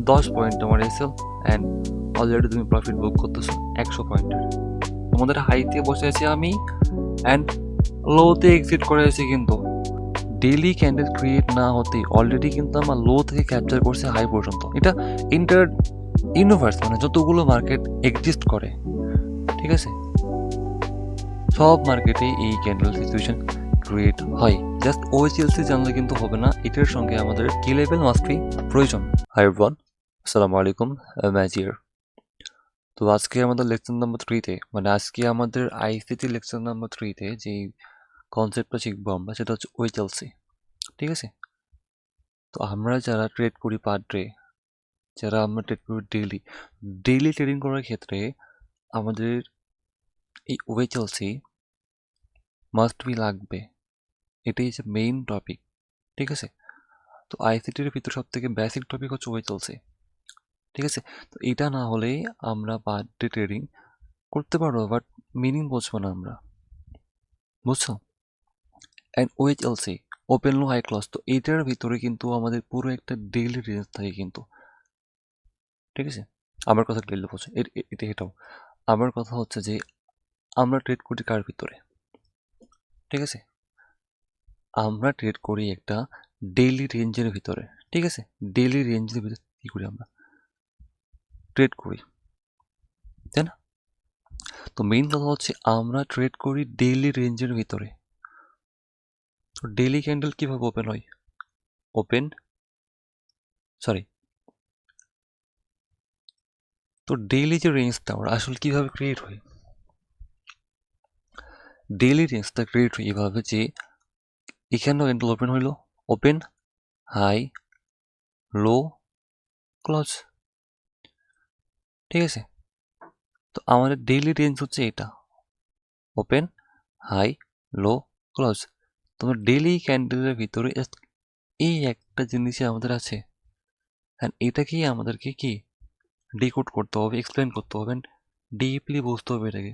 10 point তোমার SL and already তুমি profit বুক করতেছো 100 পয়েন্টের। তোমাদের হাইতে বসে আছি আমি অ্যান্ড লোতে এক্সিট করে আছি, কিন্তু ডেইলি ক্যান্ডেল ক্রিয়েট না হতেই অলরেডি কিন্তু আমার লো থেকে ক্যাপচার করছে হাই পর্যন্ত। এটা ইন্টার ইউনিভার্স, মানে যতগুলো মার্কেট এক্সিস্ট করে, ঠিক আছে, সব মার্কেটে এই ক্যান্ডেল সিচুয়েশন ক্রিয়েট হয়। জাস্ট ওএইচএলসি জানলে কিন্তু হবে না, এটার সঙ্গে আমাদের কি লেভেল মাস্টারি প্রয়োজন। হাই এভরিওয়ান, আসসালামু আলাইকুম, ম্যাজিয়ার। তো আজকে আমাদের লেকচার নাম্বার 3-তে, মানে আজকে আমাদের আইসিটি লেকচার নাম্বার 3-তে যে কনসেপ্টটা শিখবো আমরা, সেটা হচ্ছে ওএইচএলসি, ঠিক আছে। তো আমরা যারা ট্রেড করি পার ডে, যারা আমরা ট্রেড করি ডেইলি ট্রেডিং করার ক্ষেত্রে আমাদের এই ওএইচএলসি মাস্ট বি লাগবে। এটাই হচ্ছে মেইন টপিক, ঠিক আছে। তো আইসিটির ভিতরে সব থেকে বেসিক টপিক হচ্ছে ওএইচএলসি, ঠিক আছে। তো এটা না হলেই আমরা পার ডে ট্রেডিং করতে পারবো, বাট মিনিং বুঝবো না আমরা, বুঝছো। And OHLC, open low high close, তো এইটার ভিতরে কিন্তু আমাদের পুরো একটা ডেইলি রেঞ্জ থাকে কিন্তু, ঠিক আছে। আমার কথা ক্লিয়ারলি বোঝো, এটাও আমার কথা হচ্ছে যে আমরা ট্রেড করি কার ভিতরে, ঠিক আছে। আমরা ট্রেড করি একটা ডেইলি রেঞ্জের ভিতরে, ঠিক আছে। ডেইলি রেঞ্জের ভিতরে কি করি আমরা ট্রেড করি, তাই না। তো মেইন কথা হচ্ছে আমরা ট্রেড করি ডেইলি রেঞ্জের ভিতরে। তো ডেইলি ক্যান্ডেল কিভাবে ওপেন হয়, সরি, তো ডেইলি যে রেঞ্জটা ওরা আসলে কিভাবে ক্রিয়েট হয়, ডেইলি রেঞ্জটা ক্রিয়েট হয় এভাবে যে এখানেও ক্যান্ডেল ওপেন হইলো, ওপেন হাই লো ক্লোজ, ঠিক আছে। তো আমাদের ডেইলি রেঞ্জ হচ্ছে এটা, ওপেন হাই লো ক্লোজ। তোমার ডেইলি ক্যান্ডেলের ভিতরে এই একটা জিনিসই আমাদের আছে, অ্যান্ড এটাকেই আমাদেরকে কি ডিকোড করতে হবে, এক্সপ্লেন করতে হবে, ডিপলি বুঝতে হবে এটাকে,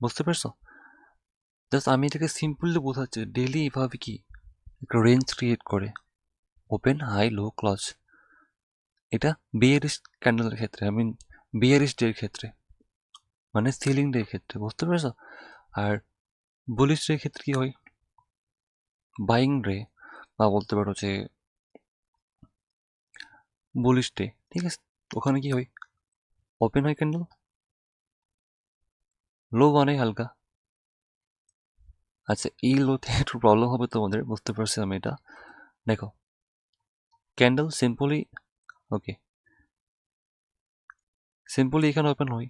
বুঝতে পারছো। জাস্ট আমি এটাকে সিম্পলি বোঝাচ্ছি, ডেইলি এভাবে কি একটা রেঞ্জ ক্রিয়েট করে, ওপেন হাই লো ক্লোজ। এটা বিয়ারিশ ক্যান্ডেলের ক্ষেত্রে, আই মিন বিয়ারিশ ডের ক্ষেত্রে, মানে সিলিং ডের ক্ষেত্রে, বুঝতে পারছো। আর বুলিশ ডের ক্ষেত্রে কি হয়, বাইং ডে, বা বলতে পারো যে বুলিশ ডে, ঠিক আছে। ওখানে কি হয়, ওপেন হয় ক্যান্ডেল, লো বানাই হালকা। আচ্ছা, এই লোতে একটু প্রবলেম হবে তোমাদের, বুঝতে পারছি আমি এটা। দেখো, ক্যান্ডেল সিম্পলি, ওকে, সিম্পলি এখানে ওপেন হয়,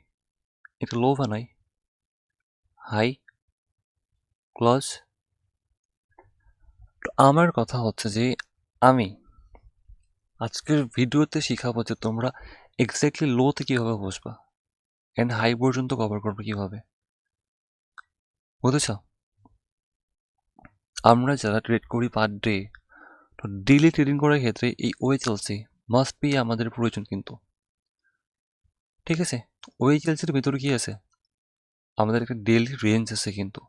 একটা লো বানাই, হাই ক্লোজ। আমার কথা হচ্ছে যে আমি আজকের ভিডিওতে শিখাবো যে তোমরা এক্স্যাক্টলি লোতে কিভাবে বসবা অ্যান্ড হাই পর্যন্ত কভার করবে কিভাবে, বুঝেছ। আমরা যারা ট্রেড করি পার ডে, তো ডেইলি ট্রেডিং করার ক্ষেত্রে এই ওএইচএলসি মাস্ট বি আমাদের প্রয়োজন কিন্তু, ঠিক আছে। ওএইচএলসির ভিতরে কি আছে, আমাদের একটা ডেইলি রেঞ্জ আছে কিন্তু,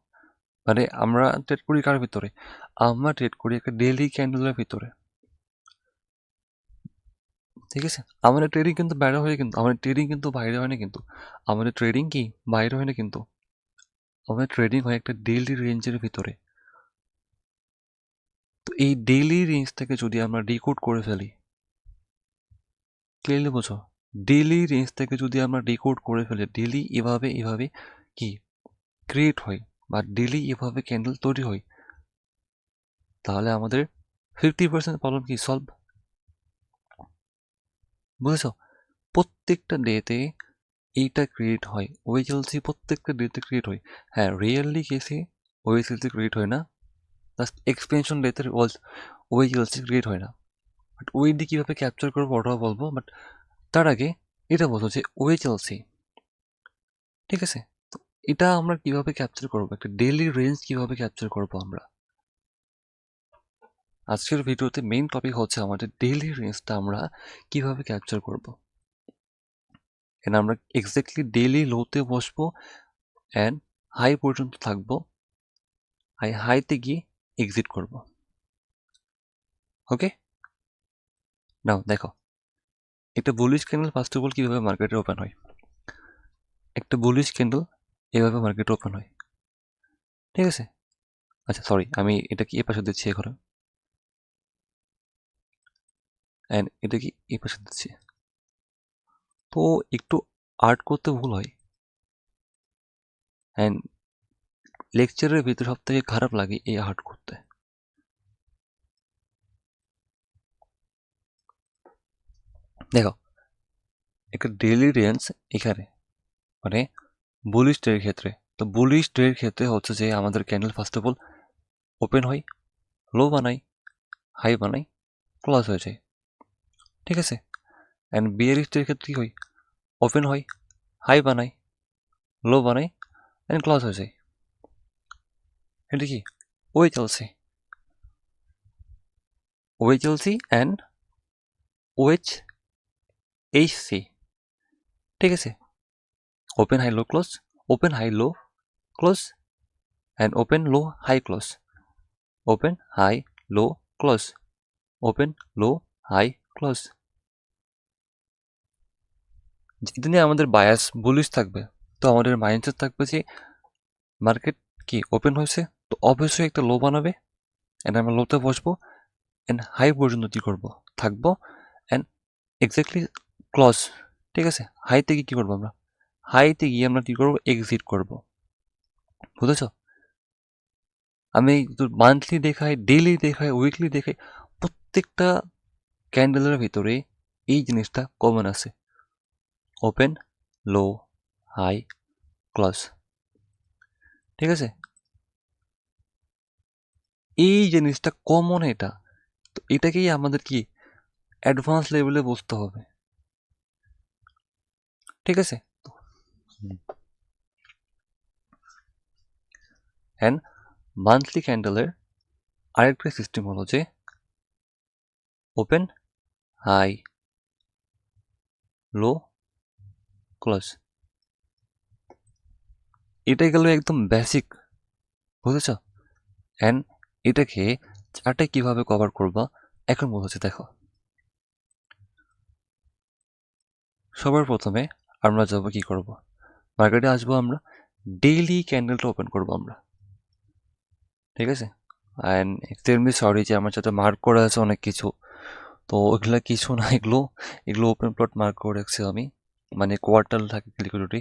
মানে আমরা ট্রেড করি কার ভিতরে, আমরা ট্রেড করি একটা ডেইলি ক্যান্ডেলের ভিতরে, ঠিক আছে। আমাদের ট্রেডিং কিন্তু বাইরে হয়, কিন্তু আমাদের ট্রেডিং কিন্তু বাইরে হয় না, কিন্তু আমাদের ট্রেডিং কি বাইরে হয় না, কিন্তু আমাদের ট্রেডিং হয় একটা ডেইলি রেঞ্জের ভিতরে। তো এই ডেইলি রেঞ্জ থেকে যদি আমরা ডিকোড করে ফেলি, ক্লিয়ারলি বোঝো, ডেইলি রেঞ্জ থেকে যদি আমরা ডিকোড করে ফেলি, ডেইলি এভাবে এভাবে কি ক্রিয়েট হয় বা ডেইলি এভাবে ক্যান্ডেল তৈরি হয়, তাহলে আমাদের 50% প্রবলেম কি সলভ, বুঝেছো। প্রত্যেকটা ডেতে এইটা ক্রিয়েট হয়, ওএইচএলসি প্রত্যেকটা ডেতে ক্রিয়েট হয়। হ্যাঁ, রিয়েলি কেসে ওএইচএলসি ক্রিয়েট হয় না, জাস্ট এক্সপেনশন ডেতে ওএইচএলসি ক্রিয়েট হয় না। বাট ওইডি কীভাবে ক্যাপচার করবো ওটাও বলবো, বাট তার আগে এটা বলবো যে ওএইচএলসি, ঠিক আছে। তো এটা আমরা কিভাবে ক্যাপচার করবো, একটা ডেইলি রেঞ্জ কিভাবে ক্যাপচার করবো আমরা, আজকের ভিডিওতে মেইন টপিক হচ্ছে আমাদের ডেইলি রেঞ্জটা আমরা কিভাবে ক্যাপচার করবো। এন্ড আমরা এক্স্যাক্টলি ডেইলি লোতে বসবো অ্যান্ড হাই পর্যন্ত থাকবো, হাইতে গিয়ে এক্সিট করব, ওকে। নাও দেখো, একটা bullish candle first of all কিভাবে মার্কেটে ওপেন হয়? একটা বুলিশ ক্যান্ডেল এভাবে মার্কেটে ওপেন হয়, ঠিক আছে? আচ্ছা সরি, আমি এটা কি এ পাশে দিচ্ছি এখন, অ্যান্ড এটা কি এই পাশে দিচ্ছি। তো একটু আর্ট করতে ভুল হয়, অ্যান্ড লেকচারের ভিতরে সব থেকে খারাপ লাগে এই আর্ট করতে। দেখো, একটা ডেইলি রেঞ্জ এখানে, মানে বুলিশ ট্রেডের ক্ষেত্রে, তো বুলিশ ট্রেডের ক্ষেত্রে হচ্ছে যে আমাদের candle first of all open হয়, লো বানাই, হাই বানাই, ক্লোজ হয়ে যায়, ঠিক আছে? অ্যান্ড বিয়ারিশ ট্রেডের ক্ষেত্রে কি হয়? ওপেন হয়, হাই বানাই, লো বানাই, অ্যান্ড ক্লোজ হয়ে যায়। এটা কি ওয়ে চলছে, ওয়ে চলছি অ্যান্ড ওয়েচ এইচ সি, ঠিক আছে? Open high low close, open high low close, and open low high close, open high low close, open low high close. যেদিনে আমাদের বায়াস বুলিশ থাকবে, তো আমাদের মাইন্ডসেট থাকবে যে মার্কেট কি ওপেন হয়েছে, তো অবশ্যই একটা লো বানাবে, অ্যান্ড আমরা লোতে বসবো, অ্যান্ড হাই পর্যন্ত কি করবো, থাকবো, অ্যান্ড এক্স্যাক্টলি ক্লোজ, ঠিক আছে? হাই থেকে কি করবো আমরা, হাইতে গিয়ে আমরা কি করবো, এক্সিট করবো, বুঝেছো? আমি মান্থলি দেখাই, ডেইলি দেখাই, উইকলি দেখাই, প্রত্যেকটা ক্যান্ডেলের ভিতরে এই জিনিসটা কমন আছে, ওপেন লো হাই ক্লোজ, ঠিক আছে? এই জিনিসটা কমন, এটা তো এটাকেই আমাদের কি অ্যাডভান্স লেভেলে বুঝতে হবে, ঠিক আছে? অ্যান্ড মান্থলি ক্যান্ডেলের আরেকটা সিস্টেম হলো যে ওপেন হাই লো ক্লোজ, এটাই গেল একদম বেসিক, বুঝেছ? অ্যান্ড এটাকে চার্টে কিভাবে কভার করবা এখন বোঝাচ্ছি, দেখো। সবার প্রথমে আমরা যাবো কি করব, মার্কেটে আসবো, আমরা ডেইলি ক্যান্ডেলটা ওপেন করবো আমরা, ঠিক আছে? অ্যান্ড এক্সট্রিমলি সরি যে আমার সাথে মার্ক করা আছে অনেক কিছু, তো ওইগুলো কিছু না, এগুলো এগুলো ওপেন প্লট মার্ক করে রাখছি আমি, মানে কোয়ার্টার থাকে লিকুইডিটি।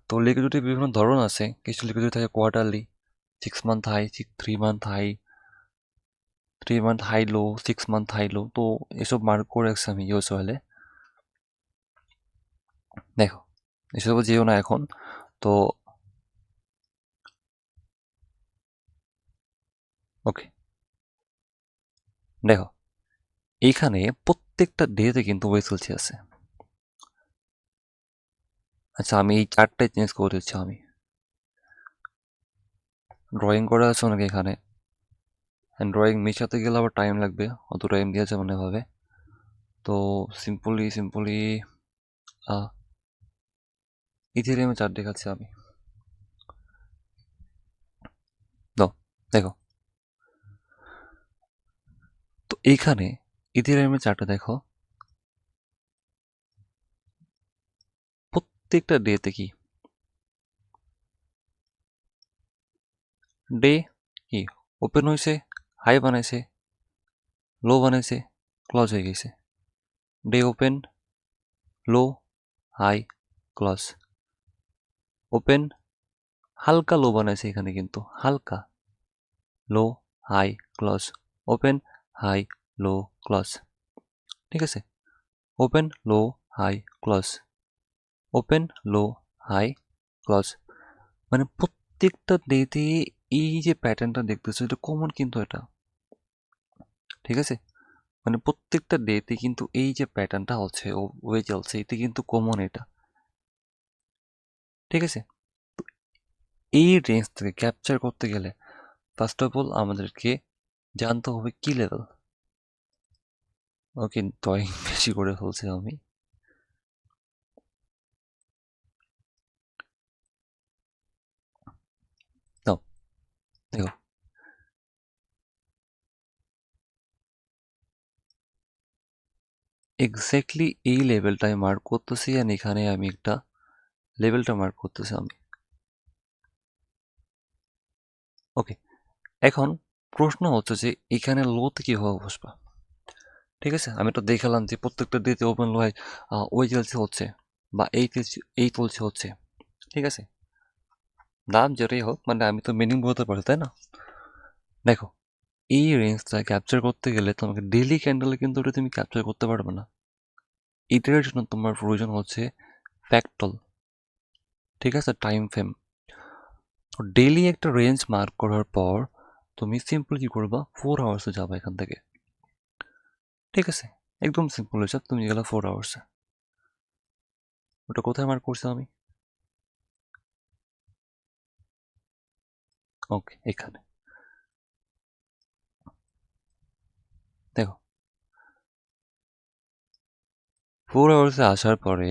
তো লিকুইডিটি বিভিন্ন ধরন আছে, কিছু লিকুইডিটি থাকে quarterly, 6 month high, 3 month high, 3 month high low, 6 month high low, তো এসব মার্ক করে রাখছি আমি ইউএস ওয়েলে। দেখো, এসব যেও না এখন, তো ওকে, দেখো এইখানে প্রত্যেকটা ডেতে কিন্তু ওয়েসেলসি আছে। আচ্ছা, আমি এই চারটাই চেঞ্জ করে দিচ্ছি, আমি ড্রয়িং করে আছে অনেক এখানে, ড্রয়িং মেশাতে গেলে আবার টাইম লাগবে, অত টাইম দিয়েছে মনে হবে। তো সিম্পলি সিম্পলি ইথেরিয়ামে চার্ট দেখাচ্ছি আমি, দাও, দেখো। তো এইখানে ইথেরিয়ামের চার্টটা দেখো, প্রত্যেকটা ডেতে কি ডে কি ওপেন হয়েছে, হাই বানাইছে, লো বানাইছে, ক্লোজ হয়ে গেছে, day open, low, high, close, open, হালকা লো বানাইছে এখানে, কিন্তু হালকা লো, high, close, open, high, low, close, ঠিক আছে? Open, low, high, close, open, low, high, close, মানে প্রত্যেকটা ডেতে এই যে প্যাটার্নটা দেখতেছো, এটা কমন কিন্তু এটা, ঠিক আছে? মানে প্রত্যেকটা ডেতে কিন্তু এই যে প্যাটার্নটা হচ্ছে ও ওয়ে চলছে, এতে কিন্তু কমন এটা, ঠিক আছে? তো এই রেঞ্জ থেকে ক্যাপচার করতে গেলে ফার্স্ট অফ অল আমাদেরকে জানতে হবে কি লেভেল। ওকে, ড্রয়িং বেশি করে ফেলছি আমি। নাও, দেখো, এক্স্যাক্টলি এই লেভেলটাই মার্ক করতেছি, আর এখানে আমি একটা লেভেলটা মার্ক করতেছি আমি। ওকে, এখন প্রশ্ন হচ্ছে যে এখানে লোতে কিভাবে বসবা। ঠিক আছে, আমি তো দেখালাম যে প্রত্যেকটা ডেতে ওপেন লো ওই চলছে হচ্ছে, বা এই চলছে হচ্ছে। ঠিক আছে, নাম যেটাই হোক, মানে আমি তো মিনিং বলতে পারি, তাই না? দেখো, এই রেঞ্জটা ক্যাপচার করতে গেলে তোমাকে ডেইলি ক্যান্ডেলে কিন্তু ওটা তুমি ক্যাপচার করতে পারবে না। এটার জন্য তোমার প্রয়োজন হচ্ছে ফ্যাক্টল। ঠিক আছে, টাইম ফ্রেম। ডেইলি একটা রেঞ্জ মার্ক করার পর তুমি সিম্পল কি করবা, 4 আওয়ার্সে যাবা এখান থেকে। ঠিক আছে, একদম সিম্পল হিসাব, তুমি গেলা 4 আওয়ার্সে। ওটা কোথায় মার্ক করছি আমি? ওকে, এখানে দেখো, 4 আওয়ার্সে আসার পরে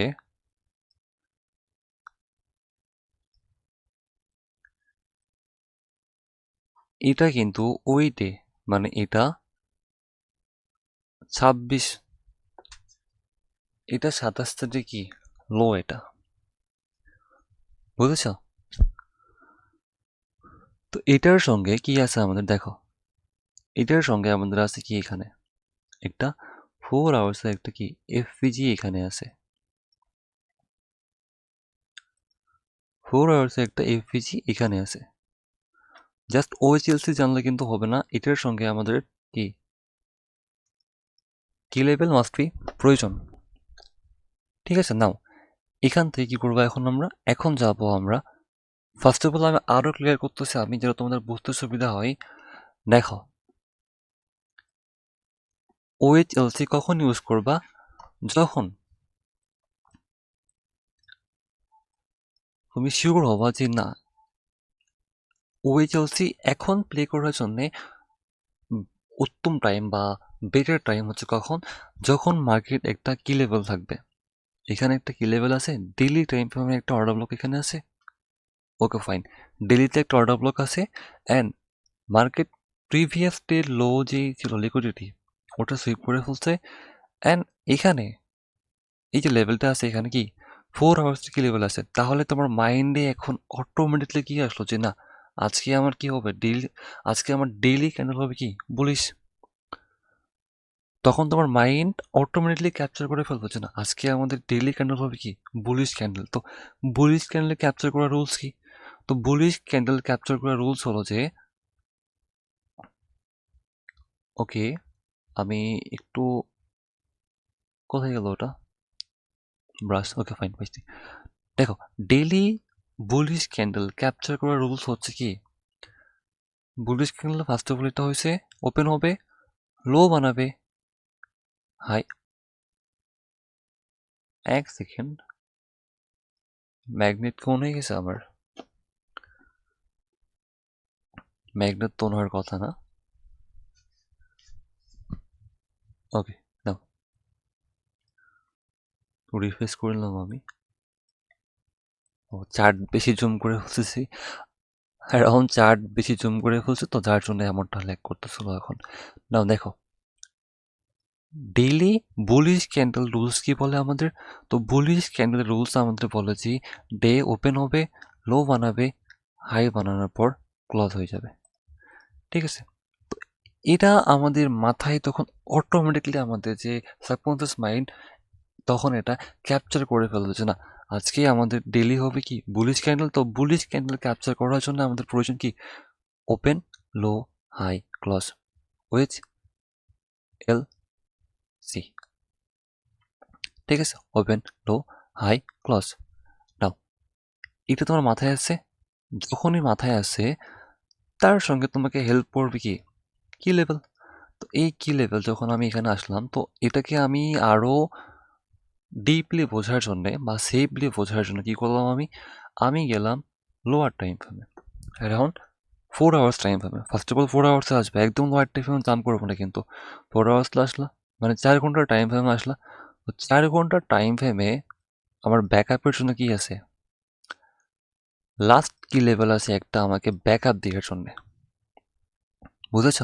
এটা কিন্তু ওই ডে, মানে এটা 26, এটা 27 তারিখে কি লো, এটা বুঝেছ? তো এটার সঙ্গে কি আছে আমাদের, দেখো এটার সঙ্গে আমাদের আছে কি, এখানে একটা 4 আওয়ার্সের একটা কি এফপিজি এখানে আছে। 4 আওয়ার্সের একটা এফপিজি এখানে আছে। জাস্ট ওএইচএলসি জানলে কিন্তু হবে না, এটার সঙ্গে আমাদের কি কি লেভেল মাস্ট বি প্রয়োজন। ঠিক আছে, নাও এখান থেকে কি করবো এখন আমরা, এখন যাব আমরা ফার্স্ট অফ অল, আমি আরো ক্লিয়ার করতেছি আমি, যেটা তোমাদের বুঝতে সুবিধা হয়। দেখো, ওএইচএলসি কখন ইউজ করবা, যখন তুমি শিওর হবা যে না, ওএইচএলসি এখন প্লে করার জন্য উত্তম টাইম বা বেটার টাইম হচ্ছে কখন, যখন মার্কেট একটা কি লেভেল থাকবে। এখানে একটা কি লেভেল আছে, ডেইলি টাইম ফ্রেমে একটা অর্ডার ব্লক এখানে আছে। ওকে ফাইন, ডেইলিতে একটা অর্ডার ব্লক আছে, অ্যান্ড মার্কেট প্রিভিয়াস ডে লো যে ছিল লিকুইডিটি, ওটা সুইপ করে ফেলছে। অ্যান্ড এখানে এই যে লেভেলটা আছে, এখানে কি 4 আওয়ার্স কি লেভেল আছে, তাহলে তোমার মাইন্ডে এখন অটোমেটিকলি কি আসলো যে না, আজকে আমার কি হবে, আজকে আমার ডেইলি ক্যান্ডেল হবে কি বুলিশ। তখন তোমার মাইন্ড অটোমেটিকলি ক্যাপচার করে ফেলবে যে না, আজকে আমাদের ডেইলি ক্যান্ডেল হবে কি বুলিশ ক্যান্ডেল। তো বুলিশ ক্যান্ডেল ক্যাপচার করার রুলস কি? তো বুলিশ ক্যান্ডেল ক্যাপচার করার রুলস হলো যে, ওকে আমি একটু, কোথায় গেল ওটা, ব্রাশ, ওকে ফাইন পাইছি। দেখো, ডেইলি বুলিশ ক্যান্ডেল ক্যাপচার করার রুলস হচ্ছে কি, bullish candle first of all এটা হয়েছে ওপেন হবে, লো বানাবে, হাই, এক সেকেন্ড, ম্যাগনেট কোন হয়ে গেছে আমার, ম্যাগনেট তো হওয়ার কথা না। ওকে, নাও রিফ্রেশ করে নিলাম আমি। ও, চার্ট বেশি জুম করে ফেলতেছি, এখন চার্ট বেশি জুম করে ফেলছে, তো যার জন্য এমনটা ল্যাগ করতেছিল এখন। নাও দেখো, ডেইলি বুলিশ ক্যান্ডেল রুলস কি বলে আমাদের, তো বুলিশ ক্যান্ডেল রুলস আমাদের বলে যে ডে ওপেন হবে, লো বানাবে, হাই বানানোর পর ক্লোজ হয়ে যাবে। ঠিক আছে, তো এটা আমাদের মাথায় তখন অটোমেটিকলি আমাদের যে সাবকনসিয়াস মাইন্ড তখন এটা ক্যাপচার করে ফেলবে যে না, আজকে আমাদের ডেইলি হবে কি বুলিশ ক্যান্ডেল। তো বুলিশ ক্যান্ডেল ক্যাপচার করার জন্য আমাদের প্রয়োজন কি, open, low, high, close with L C. ঠিক আছে, ওপেন, লো, হাই, ক্লোজ। নাও এটা তোমার মাথায় আছে, যখনই মাথায় আসে তার সঙ্গে তোমাকে হেল্প করবে কি, কি লেভেল। তো এই কি লেভেল যখন আমি এখানে আসলাম, তো এটাকে আমি আরো ডিপলি বোঝার জন্য বা সেফলি বোঝার জন্য কি করলাম, আমি গেলাম লোয়ার টাইম ফ্রেমে, অ্যারাউন্ড 4 আওয়ার্স টাইম ফ্রেমে। ফার্স্ট অফ অল 4 আওয়ার্সে আসবে, একদম লোয়ার টাইম ফ্রেমে জাম্প করবো না কিন্তু। 4 আওয়ার্স আসলা, মানে 4 ঘন্টার টাইম ফ্রেমে আসলা। তো 4 ঘন্টার টাইম ফ্রেমে আমার ব্যাকআপের জন্য কি আছে, লাস্ট কি লেভেল আছে একটা আমাকে ব্যাকআপ দেওয়ার জন্য, বুঝেছ?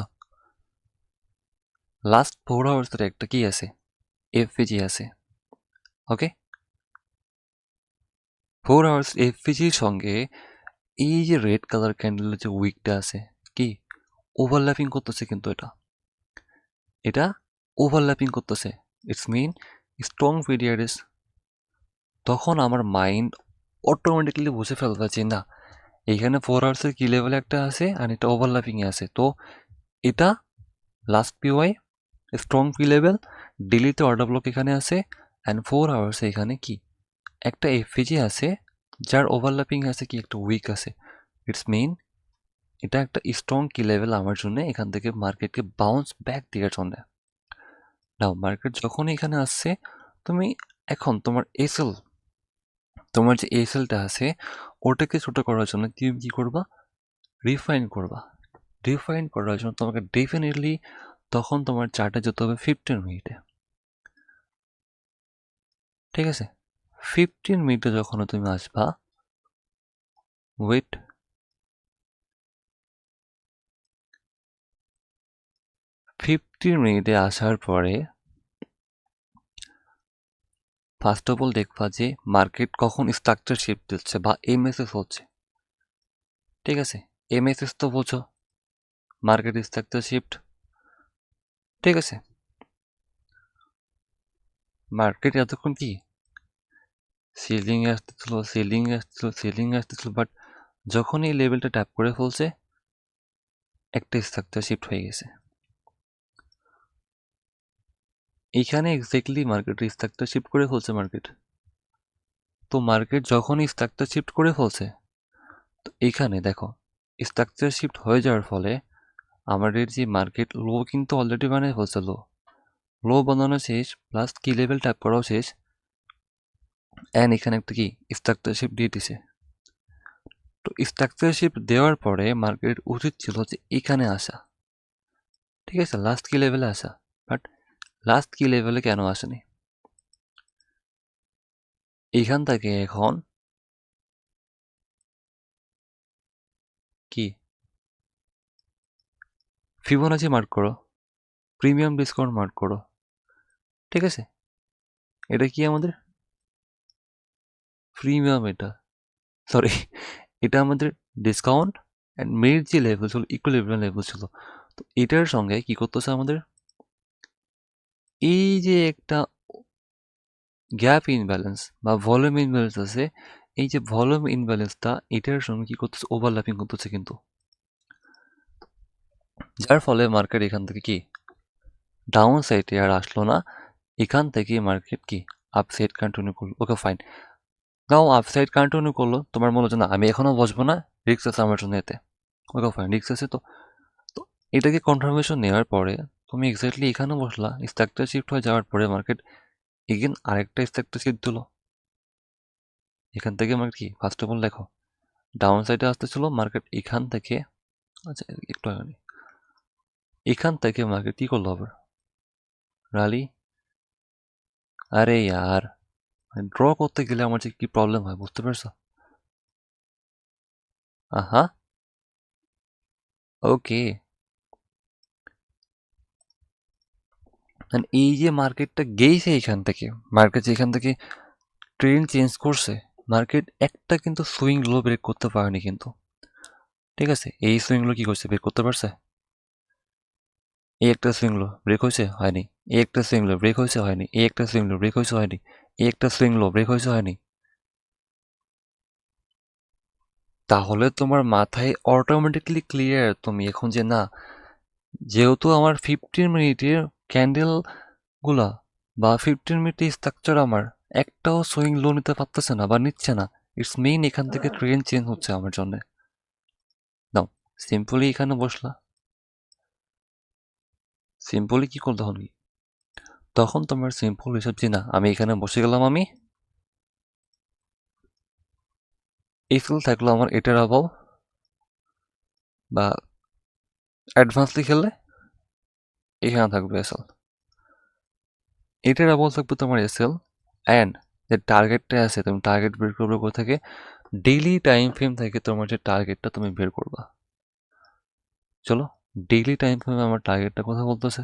লাস্ট 4 আওয়ার্সের একটা কি আছে এফভিজি আছে, ওকে। 4 আওয়ার্স এফভিজির সঙ্গে এই যে রেড কালার ক্যান্ডেলের যে উইকটা আছে, কি ওভারল্যাপিং করতেছে, কিন্তু এটা ওভারল্যাপিং করতেছে। It's mean strong period. তখন আমার মাইন্ড অটোমেটিক্যালি বুঝে ফেলবে যে না, এইখানে 4 আওয়ার্সের কি লেভেলে একটা আছে আর এটা ওভারল্যাপিংয়ে আছে, তো এটা last PY strong P level, ডেলিতে অর্ডার ব্লক এখানে আছে, অ্যান্ড 4 আওয়ার্সে এখানে কি একটা এফভিজি আছে যার ওভারল্যাপিং আছে, কি একটা উইক আছে। ইটস মিন এটা একটা স্ট্রং কি লেভেল আমার জন্য, এখান থেকে মার্কেটকে বাউন্স ব্যাক দেওয়ার জন্য। নাও মার্কেট যখন এখানে আসছে, তুমি এখন তোমার যে এসএলটা আছে ওটাকে ছোট করার জন্য তুমি কি করবা, রিফাইন করবা। রিফাইন করার জন্য তোমাকে ডেফিনেটলি তখন তোমার চার্টে যেতে হবে 15 মিনিটে, ঠিক আছে। 15 মিনিটে যখন তুমি আসবা, ওয়েট, 15 মিনিটে আসার পরে ফার্স্ট অফ অল দেখবা যে মার্কেট কখন স্ট্রাকচার শিফট দিচ্ছে বা এমএসএস হচ্ছে, ঠিক আছে। এমএসএস তো বোঝো, মার্কেট স্ট্রাকচার শিফট, ঠিক আছে। মার্কেট এতক্ষণ কি সিলিং আসতেছিল, সিলিং আসতেছিল, সিলিং আসতেছিল, বাট যখন এই লেভেলটা ট্যাপ করে ফেলছে, একটা স্ট্রাকচার শিফট হয়ে গেছে। এইখানে এক্স্যাক্টলি মার্কেট স্ট্রাকচার শিফট করে ফেলছে মার্কেট। তো মার্কেট যখনই স্ট্রাকচার শিফট করে ফেলছে, তো এইখানে দেখো স্ট্রাকচার শিফট হয়ে যাওয়ার ফলে আমাদের যে মার্কেট লো কিন্তু অলরেডি বানিয়ে ফেলছে, লো বানানো শেষ, প্লাস কি লেভেল ট্যাপ করাও শেষ, অ্যান্ড এখানে একটা কি স্ট্রাকচার শিফট দিয়ে দিছে। তো স্ট্রাকচার শিফট দেওয়ার পরে মার্কেট উচিত ছিল যে এখানে আসা, ঠিক আছে, লাস্ট কি লেভেলে আসা, বাট লাস্ট কি লেভেলে কেন আসেনি? এইখান থেকে এখন কি ফিবোনাচি মার্ক করো, প্রিমিয়াম ডিসকাউন্ট মার্ক করো, ঠিক আছে। এটা কি আমাদের প্রিমিয়াম, এটা সরি, এটা আমাদের ডিসকাউন্ট অ্যান্ড মিড যে লেভেল ছিল, ইকুইলিব্রিয়াম লেভেল ছিল। তো এটার সঙ্গে কি করতেছে আমাদের, এই যে একটা গ্যাপ ইনব্যালেন্স বা ভলিউম ইনব্যালেন্স আছে, এই যে ভলিউম ইনব্যালেন্সটা এটার সঙ্গে কি করতেছে, ওভারল্যাপিং করতেছে কিন্তু, যার ফলে মার্কেট এখান থেকে কি ডাউন সাইডে আর আসলো না, এখান থেকে মার্কেট কি আপসাইড কন্টিনিউ করলো। ওকে ফাইন, নাও আপসাইড কন্টিনিউ করলো, তোমার মনে হচ্ছে না আমি এখনো বসবো না, রিস্ক আছে আমার জন্য এতে। ওকে ফাইন, রিস্ক আছে, তো তো এটাকে কনফার্মেশন নেওয়ার পরে তুমি এক্স্যাক্টলি এখানে বসলা, স্ট্রাকচার শিফট হয়ে যাওয়ার পরে মার্কেট এগেন আরেকটা স্ট্রাকচার শিফট দিল। এখান থেকে মার্কেট কি ফার্স্ট অফ অল দেখো ডাউন সাইডে আসতেছিল মার্কেট, এখান থেকে আচ্ছা একটু আগে এখান থেকে মার্কেট কি করলো আবার, রালি। আরে ইয়ার, ড্র করতে গেলে আমার যে কি প্রবলেম হয় বুঝতে পারছো? আহা, ওকে। এই যে মার্কেটটা গেইছে এখান থেকে, মার্কেট যেখান থেকে ট্রেন্ড চেঞ্জ করছে, মার্কেট একটা কিন্তু সুইং লো ব্রেক করতে পারেনি কিন্তু, ঠিক আছে। এই সুইং লো কি করছে, ব্রেক করতে পারছে? এই একটা সুইং লো ব্রেক হয়েছে, হয়নি। এই একটা সুইং লো ব্রেক হয়েছে, হয়নি। এই একটা সুইং লো ব্রেক হয়েছে, হয়নি। এই একটা সুইং লো ব্রেক হয়েছে, হয়নি। তাহলে তোমার মাথায় অটোমেটিকলি ক্লিয়ার তুমি এখন যে না, যেহেতু আমার 15 মিনিটের ক্যান্ডেল গুলা বা 15 মিনিটের স্ট্রাকচার আমার একটাও সুইং লো নিতে পারতেছে না বা নিচ্ছে না, ইটস মেইন এখান থেকে ট্রেন্ড চেঞ্জ হচ্ছে আমার জন্য। নাও সিম্পলি এখানে বসলা, সিম্পলি কি করতে হবে, তখন তোমার সিম্পল হিসাব যে না আমি এখানে বসে গেলাম, আমি এই ফিল থাকলো আমার এটার অভাব, বা অ্যাডভান্সলি খেললে এখানে থাকবে এসএল, এটার অভাব থাকবে তোমার এসএল, অ্যান্ড যে টার্গেটটা আছে তুমি টার্গেট বের করবে কোথা থেকে, ডেইলি টাইম ফ্রেম থেকে তোমার যে টার্গেটটা তুমি বের করবা। চলো ডেইলি টাইম ফ্রেমে আমার টার্গেটটা কথা বলতেছে,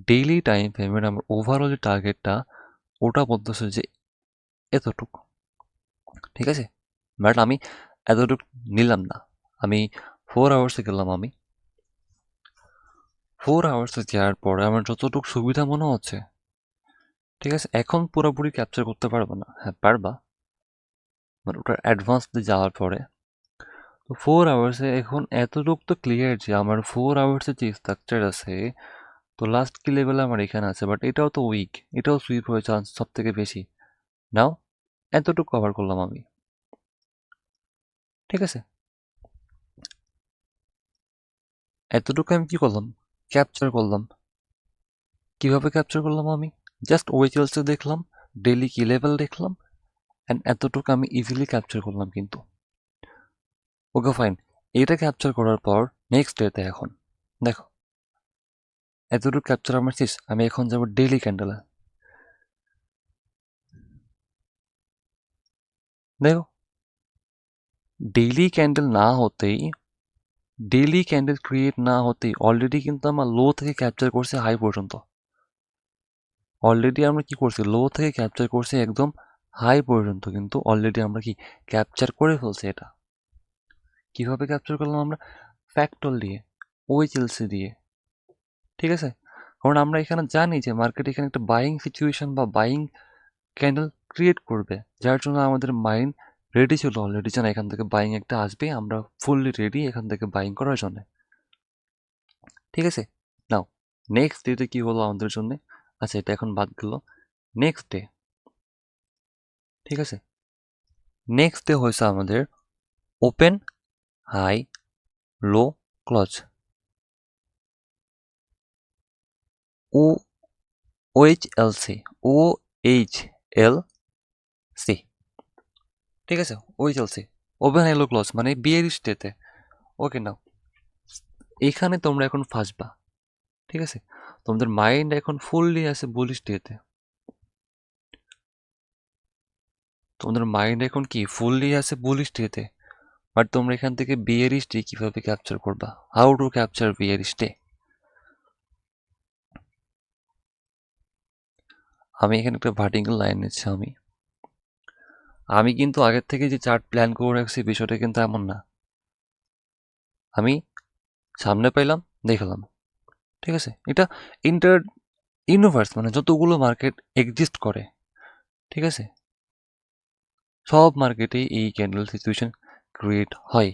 ডেইলি টাইম ফ্রেমের আমার ওভারঅল যে টার্গেটটা ওটা বলতেছে যে এতটুকু, ঠিক আছে? বাট আমি এতটুকু নিলাম না, আমি 4 আওয়ার্সে গেলাম। আমি 4 আওয়ার্সে যাওয়ার পরে আমার যতটুকু সুবিধা মনে হচ্ছে, ঠিক আছে, এখন পুরোপুরি ক্যাপচার করতে পারবো না, হ্যাঁ পারবা, বাট ওটার অ্যাডভান্স দিয়ে যাওয়ার পরে তো 4 আওয়ার্সে এখন এতটুকু তো ক্লিয়ার যে আমার 4 আওয়ার্সের যে স্ট্রাকচার আছে, তো লাস্ট কি লেভেলে আমার এখানে আছে, বাট এটাও তো উইক, এটাও সুইপ হয়ে চান্স সব থেকে বেশি। নাও এতটুকু কভার করলাম আমি, ঠিক আছে? এতটুকু আমি কি করলাম, ক্যাপচার করলাম। কিভাবে ক্যাপচার করলাম আমি, জাস্ট ওয়েচেলসে দেখলাম, ডেইলি কি লেভেল দেখলাম, অ্যান্ড এতটুকু আমি ইজিলি ক্যাপচার করলাম কিন্তু। ওকে ফাইন, এটা ক্যাপচার করার পর নেক্সট ডেতে এখন দেখো এতটুকু ক্যাপচার আমার শেষ, আমি এখন যাবো ডেইলি ক্যান্ডেলে। দেখো ডেইলি ক্যান্ডেল না হতেই, ডেইলি ক্যান্ডেল ক্রিয়েট না হতেই অলরেডি কিন্তু আমার লো থেকে ক্যাপচার করছে হাই পর্যন্ত। অলরেডি আমরা কি করছি, লো থেকে ক্যাপচার করছি একদম হাই পর্যন্ত, কিন্তু অলরেডি আমরা কি ক্যাপচার করে ফেলছি। এটা কিভাবে ক্যাপচার করলাম আমরা, ফ্যাক্টর দিয়ে, ওএইচএলসি দিয়ে, ঠিক আছে? কারণ আমরা এখানে জানি যে মার্কেট এখানে একটা বাইং সিচুয়েশন বা বাইং ক্যান্ডেল ক্রিয়েট করবে, যার জন্য আমাদের মাইন্ড রেডি ছিল অলরেডি, যেন এখান থেকে বাইং একটা আসবে, আমরা ফুললি রেডি এখান থেকে বাইং করার জন্য, ঠিক আছে? নাও নেক্সট ডেতে কি হলো আমাদের জন্য, আচ্ছা এটা এখন বাদ গেল। নেক্সট ডে, ঠিক আছে, নেক্সট ডে হয়েছে আমাদের open high low close, O OH L C, O H L C, ঠিক আছে? OH L C, open high low close মানে বিয়ারিশ ডেতে। ওকে নাও এখানে তোমরা এখন ফাঁসবা, ঠিক আছে? তোমাদের মাইন্ড এখন ফুললি আছে বুলিশ ডেতে, তোমাদের মাইন্ড এখন কি ফুললি আছে বুলিশ ডেতে, বাট তোমরা এখান থেকে বিয়ারিশ ডে কিভাবে ক্যাপচার করবা, how to capture bearish day. আমি এখানে একটা ভার্টিক্যাল লাইন নিচ্ছি। আমি কিন্তু আগের থেকে যে চার্ট প্ল্যান করে রাখছি বিষয়টা কিন্তু এমন না, আমি সামনে পাইলাম দেখলাম, ঠিক আছে? এটা ইন্টার ইউনিভার্স মানে যতগুলো মার্কেট এক্সিস্ট করে, ঠিক আছে, সব মার্কেটেই এই ক্যান্ডেল সিচুয়েশন ক্রিয়েট হয়।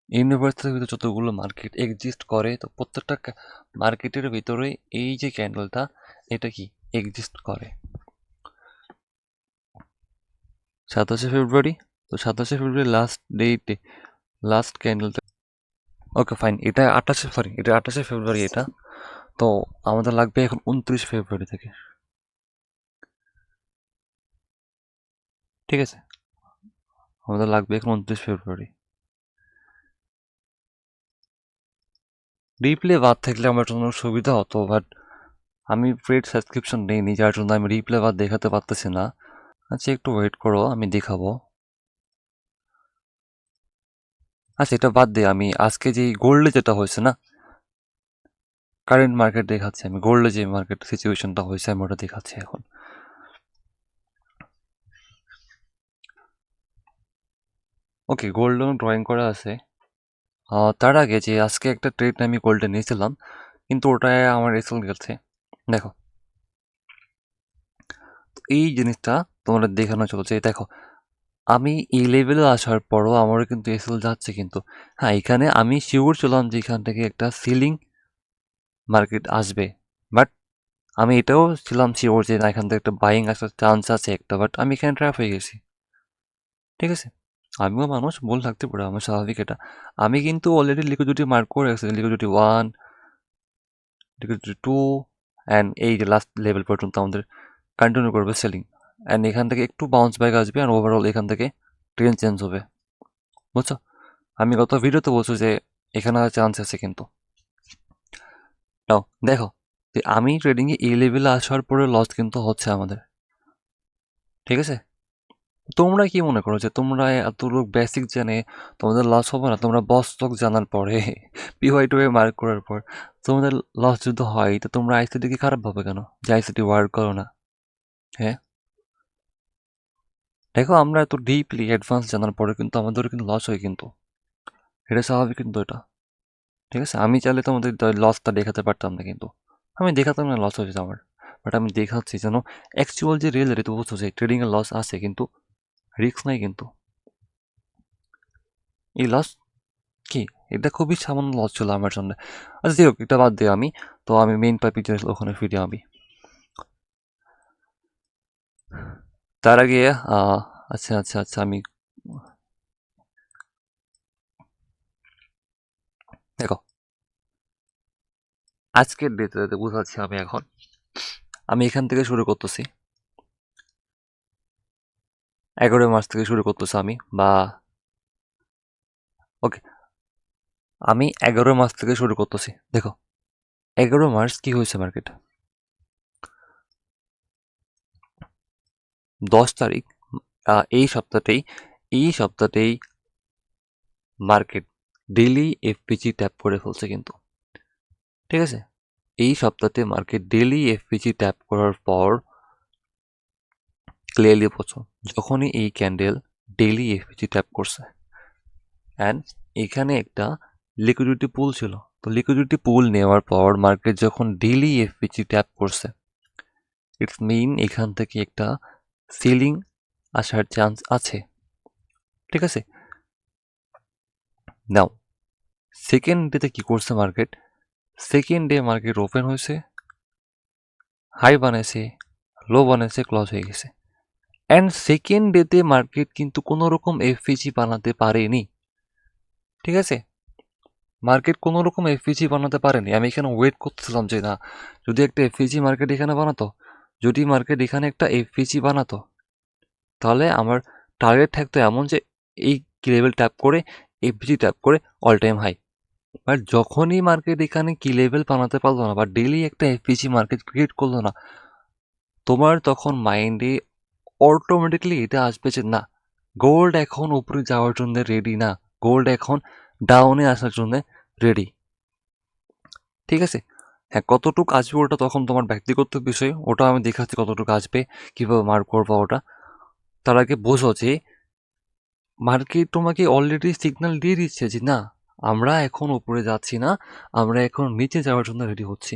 ইউনিভার্সের ভিতরে যতগুলো মার্কেট এক্সিস্ট করে, তো প্রত্যেকটা মার্কেটের ভিতরে এই যে ক্যান্ডেলটা, এটা কি এক্সিস্ট করে। 27শে ফেব্রুয়ারি, তো 27শে ফেব্রুয়ারি লাস্ট ডেটে, লাস্ট ক্যান্ডেলটা, ওকে ফাইন, এটা 28শে ফেব্রুয়ারি এটা। তো আমাদের লাগবে এখন 29 ফেব্রুয়ারি থেকে, ঠিক আছে? আমাদের লাগবে এখন 29 ফেব্রুয়ারি। রিপ্লে বাদ থাকলে আমার জন্য সুবিধা হতো, বাট আমি পেড সাবস্ক্রিপশন নেইনি, যার জন্য আমি রিপ্লে বাদ দেখাতে পারতেছি না। আচ্ছা একটু ওয়েট করো, আমি দেখাবো। আচ্ছা এটা বাদ দিয়ে আমি আজকে যে গোল্ডে যেটা হয়েছে না, কারেন্ট মার্কেট দেখাচ্ছি, আমি গোল্ডে যে মার্কেট সিচুয়েশনটা হয়েছে আমি ওটা দেখাচ্ছি এখন। ওকে গোল্ড ড্রয়িং করা আছে। তার আগে যে আজকে একটা ট্রেড আমি গোল্ডে নিয়েছিলাম, কিন্তু ওটায় আমার রেজাল্ট গেছে। দেখো এই জিনিসটা তোমাদের দেখানো চলছে, দেখো আমি এই লেভেলে আসার পরও আমারও কিন্তু এসএল যাচ্ছে, কিন্তু হ্যাঁ এখানে আমি শিওর ছিলাম যে এখান থেকে একটা সিলিং মার্কেট আসবে, বাট আমি এটাও ছিলাম শিওর যে না এখান থেকে একটা বাইং আসার চান্স আছে একটা, বাট আমি এখানে ট্র্যাপ হয়ে গেছি, ঠিক আছে? আমিও মানুষ, ভুল থাকতে পারে, আমার স্বাভাবিক এটা। আমি কিন্তু অলরেডি লিকুইডিটি মার্ক করে রাখছি, লিকুইডিটি 1, লিকুইডিটি 2, অ্যান্ড এই যে লাস্ট লেভেল পর্যন্ত আমাদের কন্টিনিউ করবে সেলিং, অ্যান্ড এখান থেকে একটু বাউন্স ব্যাক আসবে, অ্যান্ড ওভারঅল এখান থেকে ট্রেন চেঞ্জ হবে, বুঝছো? আমি গত ভিডিওতে বলছি যে এখানে চান্স আছে, কিন্তু নাও দেখো যে আমি ট্রেডিংয়ে এই লেভেলে আসার পরে লস কিন্তু হচ্ছে আমাদের, ঠিক আছে? তোমরা কি মনে করো যে তোমরা এতটুকু বেসিক জেনে তোমাদের লস হবে না? তোমরা বস তক জানার পরে পিওয়াই টু মার্ক করার পর তোমাদের লস যদি হয়, তো তোমরা আইসিটি কি খারাপ ভাবে কেন যে আইসিটি ওয়ার্ক করো না? হ্যাঁ, দেখো আমরা এত ডিপলি অ্যাডভান্স জানার পরে কিন্তু আমাদের কিন্তু লস হয়, কিন্তু এটা স্বাভাবিক, কিন্তু এটা ঠিক আছে। আমি চাইলে তোমাদের লসটা দেখাতে পারতাম না, কিন্তু আমি দেখাতাম না লস হয়েছে আমার, বাট আমি দেখাচ্ছি যেন অ্যাকচুয়াল যে রিয়েল রেট বুঝছো যে ট্রেডিং এর লস আছে, কিন্তু রিস্ক নাই কিন্তু। এই লস কি, এটা খুবই সামান্য লস ছিল আমার জন্য। আচ্ছা যাই হোক, এটা বাদ দিয়ে আমি মেইন টপিক ওখানে ফিরে আমি। তার আগে আচ্ছা আচ্ছা আচ্ছা, আমি দেখো আজকের ডেতে বুঝাচ্ছি আমি এখন। আমি এখান থেকে শুরু করতেছি, 11 মার্চ থেকে শুরু করতেছি আমি, বা ওকে, আমি 11 মার্চ থেকে শুরু করতেছি। দেখো 11 মার্চ কি হয়েছে মার্কেট, 10 তারিখ, এই সপ্তাহতেই মার্কেট ডেইলি এফপিজি ট্যাপ করে ফেলছে কিন্তু, ঠিক আছে। এই সপ্তাহে মার্কেট ডেইলি এফপিজি ট্যাপ করার পর ক্লিয়ারলি বোঝো, যখনই এই ক্যান্ডেল ডেইলি এফপিজি ট্যাপ করছে অ্যান্ড এখানে একটা লিকুইডিটি পুল ছিল, তো লিকুইডিটি পুল নেওয়ার পর মার্কেট যখন ডেইলি এফপিজি ট্যাপ করছে, ইটস মিন এখান থেকে একটা সিলিং আসার চান্স আছে, ঠিক আছে। নাও সেকেন্ড ডেতে কি করছে market, second day market open হয়েছে, হাই বানাইছে, লো বানাইছে, ক্লোজ হয়ে গেছে। অ্যান্ড সেকেন্ড ডেতে মার্কেট কিন্তু কোনো রকম এফপিজি বানাতে পারেনি, ঠিক আছে। মার্কেট কোনো রকম এফপিজি বানাতে পারেনি। আমি এখানে ওয়েট করতেছিলাম যে না, যদি একটা এফপিজি মার্কেট এখানে বানাতো, যদি মার্কেট এখানে একটা এফপিজি বানাতো, তাহলে আমার টার্গেট থাকতো এমন যে এই কি লেভেল ট্যাপ করে, এফপিজি ট্যাপ করে অল টাইম হাই। বাট যখনই মার্কেট এখানে কি লেভেল বানাতে পারলো না, বা ডেইলি একটা এফপিজি মার্কেট ক্রিয়েট করলো না, তোমার তখন মাইন্ডে অটোমেটিকলি এটা আসবে যে না, গোল্ড এখন উপরে যাওয়ার জন্য রেডি না, গোল্ড এখন ডাউনে আসার জন্য রেডি, ঠিক আছে। হ্যাঁ, কতটুকু আসবে ওটা তখন তোমার ব্যক্তিগত বিষয়, ওটা আমি দেখাচ্ছি কতটুকু আসবে, কিভাবে মার্ক করবো ওটা। তার আগে বোঝো যে মার্কেট তোমাকে অলরেডি সিগন্যাল দিয়ে দিচ্ছে যে না, আমরা এখন উপরে যাচ্ছি না, আমরা এখন নিচে যাওয়ার জন্য রেডি হচ্ছি,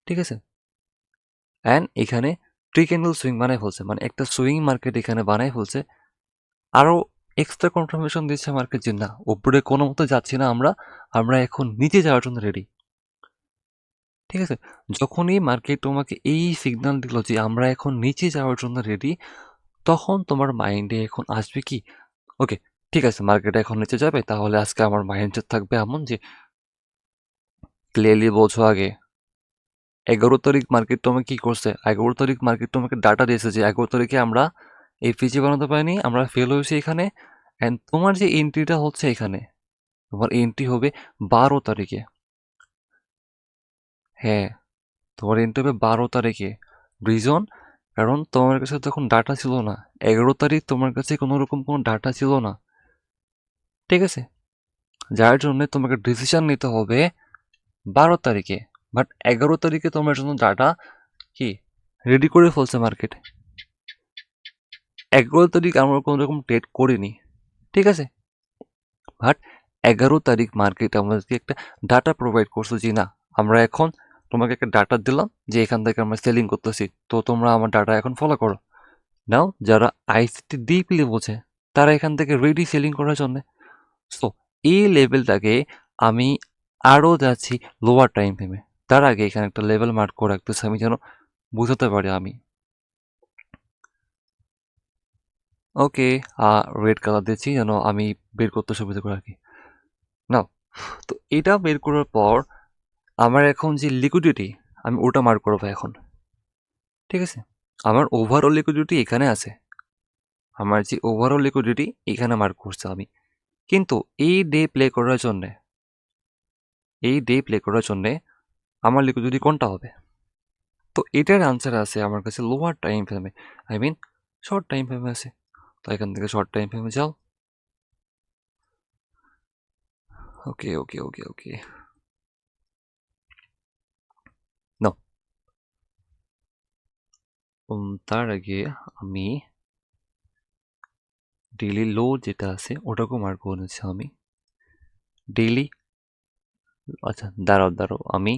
ঠিক আছে। অ্যান্ড এখানে প্রি ক্যান্ডেল সুইং বানায় ফেলছে, মানে একটা সুইং মার্কেট এখানে বানায় ফেলছে। আরও এক্সট্রা কনফার্মেশন দিচ্ছে মার্কেট যে না, উপরে কোনো মতো যাচ্ছি না আমরা, আমরা এখন নিচে যাওয়ার জন্য রেডি, ঠিক আছে। যখনই মার্কেট তোমাকে এই সিগন্যাল দিল যে আমরা এখন নিচে যাওয়ার জন্য রেডি, তখন তোমার মাইন্ডে এখন আসবে কি, ওকে ঠিক আছে মার্কেট এখন নিচে যাবে, তাহলে আজকে আমার মাইন্ডসেট থাকবে এমন যে ক্লিয়ারলি বোঝো আগে 11 তারিখ মার্কেট তোমাকে কি করছে, 11 তারিখ মার্কেট তোমাকে ডাটা দিয়েছে যে 11 তারিখে আমরা এই পিজি বানাতে পারিনি, আমরা ফেল হয়েছি এখানে। অ্যান্ড তোমার যে এন্ট্রিটা হচ্ছে এখানে, তোমার এন্ট্রি হবে 12 তারিখে। হ্যাঁ, তোমার এন্ট্রি হবে 12 তারিখে। রিজন, কারণ তোমার কাছে তখন ডাটা ছিল না। 11 তারিখ তোমার কাছে কোনো রকম কোনো ডাটা ছিল না, ঠিক আছে। যার জন্য তোমাকে ডিসিশন নিতে হবে 12 তারিখে। বাট 11 তারিখে তোমার জন্য ডাটা কি রেডি করে ফেলছে মার্কেট। 11 তারিখ আমরা কোনো রকম ট্রেড করিনি, ঠিক আছে। বাট 11 তারিখ মার্কেট আমাদেরকে একটা ডাটা প্রোভাইড করছে যে না, আমরা এখন তোমাকে একটা ডাটা দিলাম যে এখান থেকে আমরা সেলিং করতেছি, তো তোমরা আমার ডাটা এখন ফলো করো। নাও যারা আইসিটি ডিপলি বোঝে, তারা এখান থেকে রেডি সেলিং করার জন্য। সো এই লেভেলটাকে আমি আরও যাচ্ছি লোয়ার টাইম ফ্রেমে। তার আগে এখানে একটা লেভেল মার্ক করে রাখতেছি আমি, যেন বুঝতে পারি আমি। ওকে, রেড কালার দিচ্ছি যেন আমি বের করতে সুবিধা করে আর কি। নাও, তো এটা বের করার পর আমার এখন যে লিকুইডিটি, আমি ওটা মার্ক করবো এখন, ঠিক আছে। আমার ওভারঅল লিকুইডিটি এখানে আছে, আমার যে ওভারঅল লিকুইডিটি এখানে মার্ক করছি আমি। কিন্তু এই ডে প্লে করার জন্যে আমার লিকুইডিটি কোনটা হবে? তো এটার আনসার আছে আমার কাছে লোয়ার টাইম ফ্রেমে, আই মিন শর্ট টাইম ফ্রেমে আছে। তো এখান থেকে শর্ট টাইম ফ্রেমে যাও। ওকে ওকে ওকে ওকে নাও। তার আগে আমি ডেইলি লো যেটা আছে ওটাকেও মার্ক করে নিচ্ছি আমি। ডেইলি, আচ্ছা দাঁড়াও আমি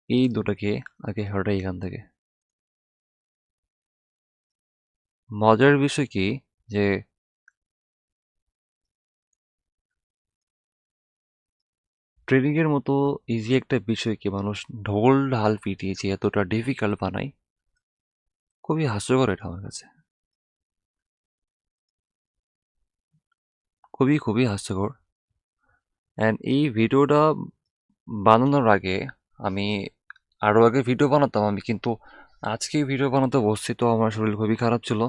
এই দুটাকে আগে হটাই এখান থেকে। মজার বিষয় কি যে ট্রেডিং এর মতো ইজি একটা বিষয়কে মানুষ ঢোল ঢাল পিটিয়েছে এতটা ডিফিকাল্ট বানায়, খুবই হাস্যকর এটা আমার কাছে, খুবই খুবই হাস্যকর। অ্যান্ড এই ভিডিওটা বানানোর আগে আমি আরো আগে ভিডিও বানাতাম আমি, কিন্তু আজকে ভিডিও বানাতে বসছি তো আমার শরীর খুবই খারাপ ছিল,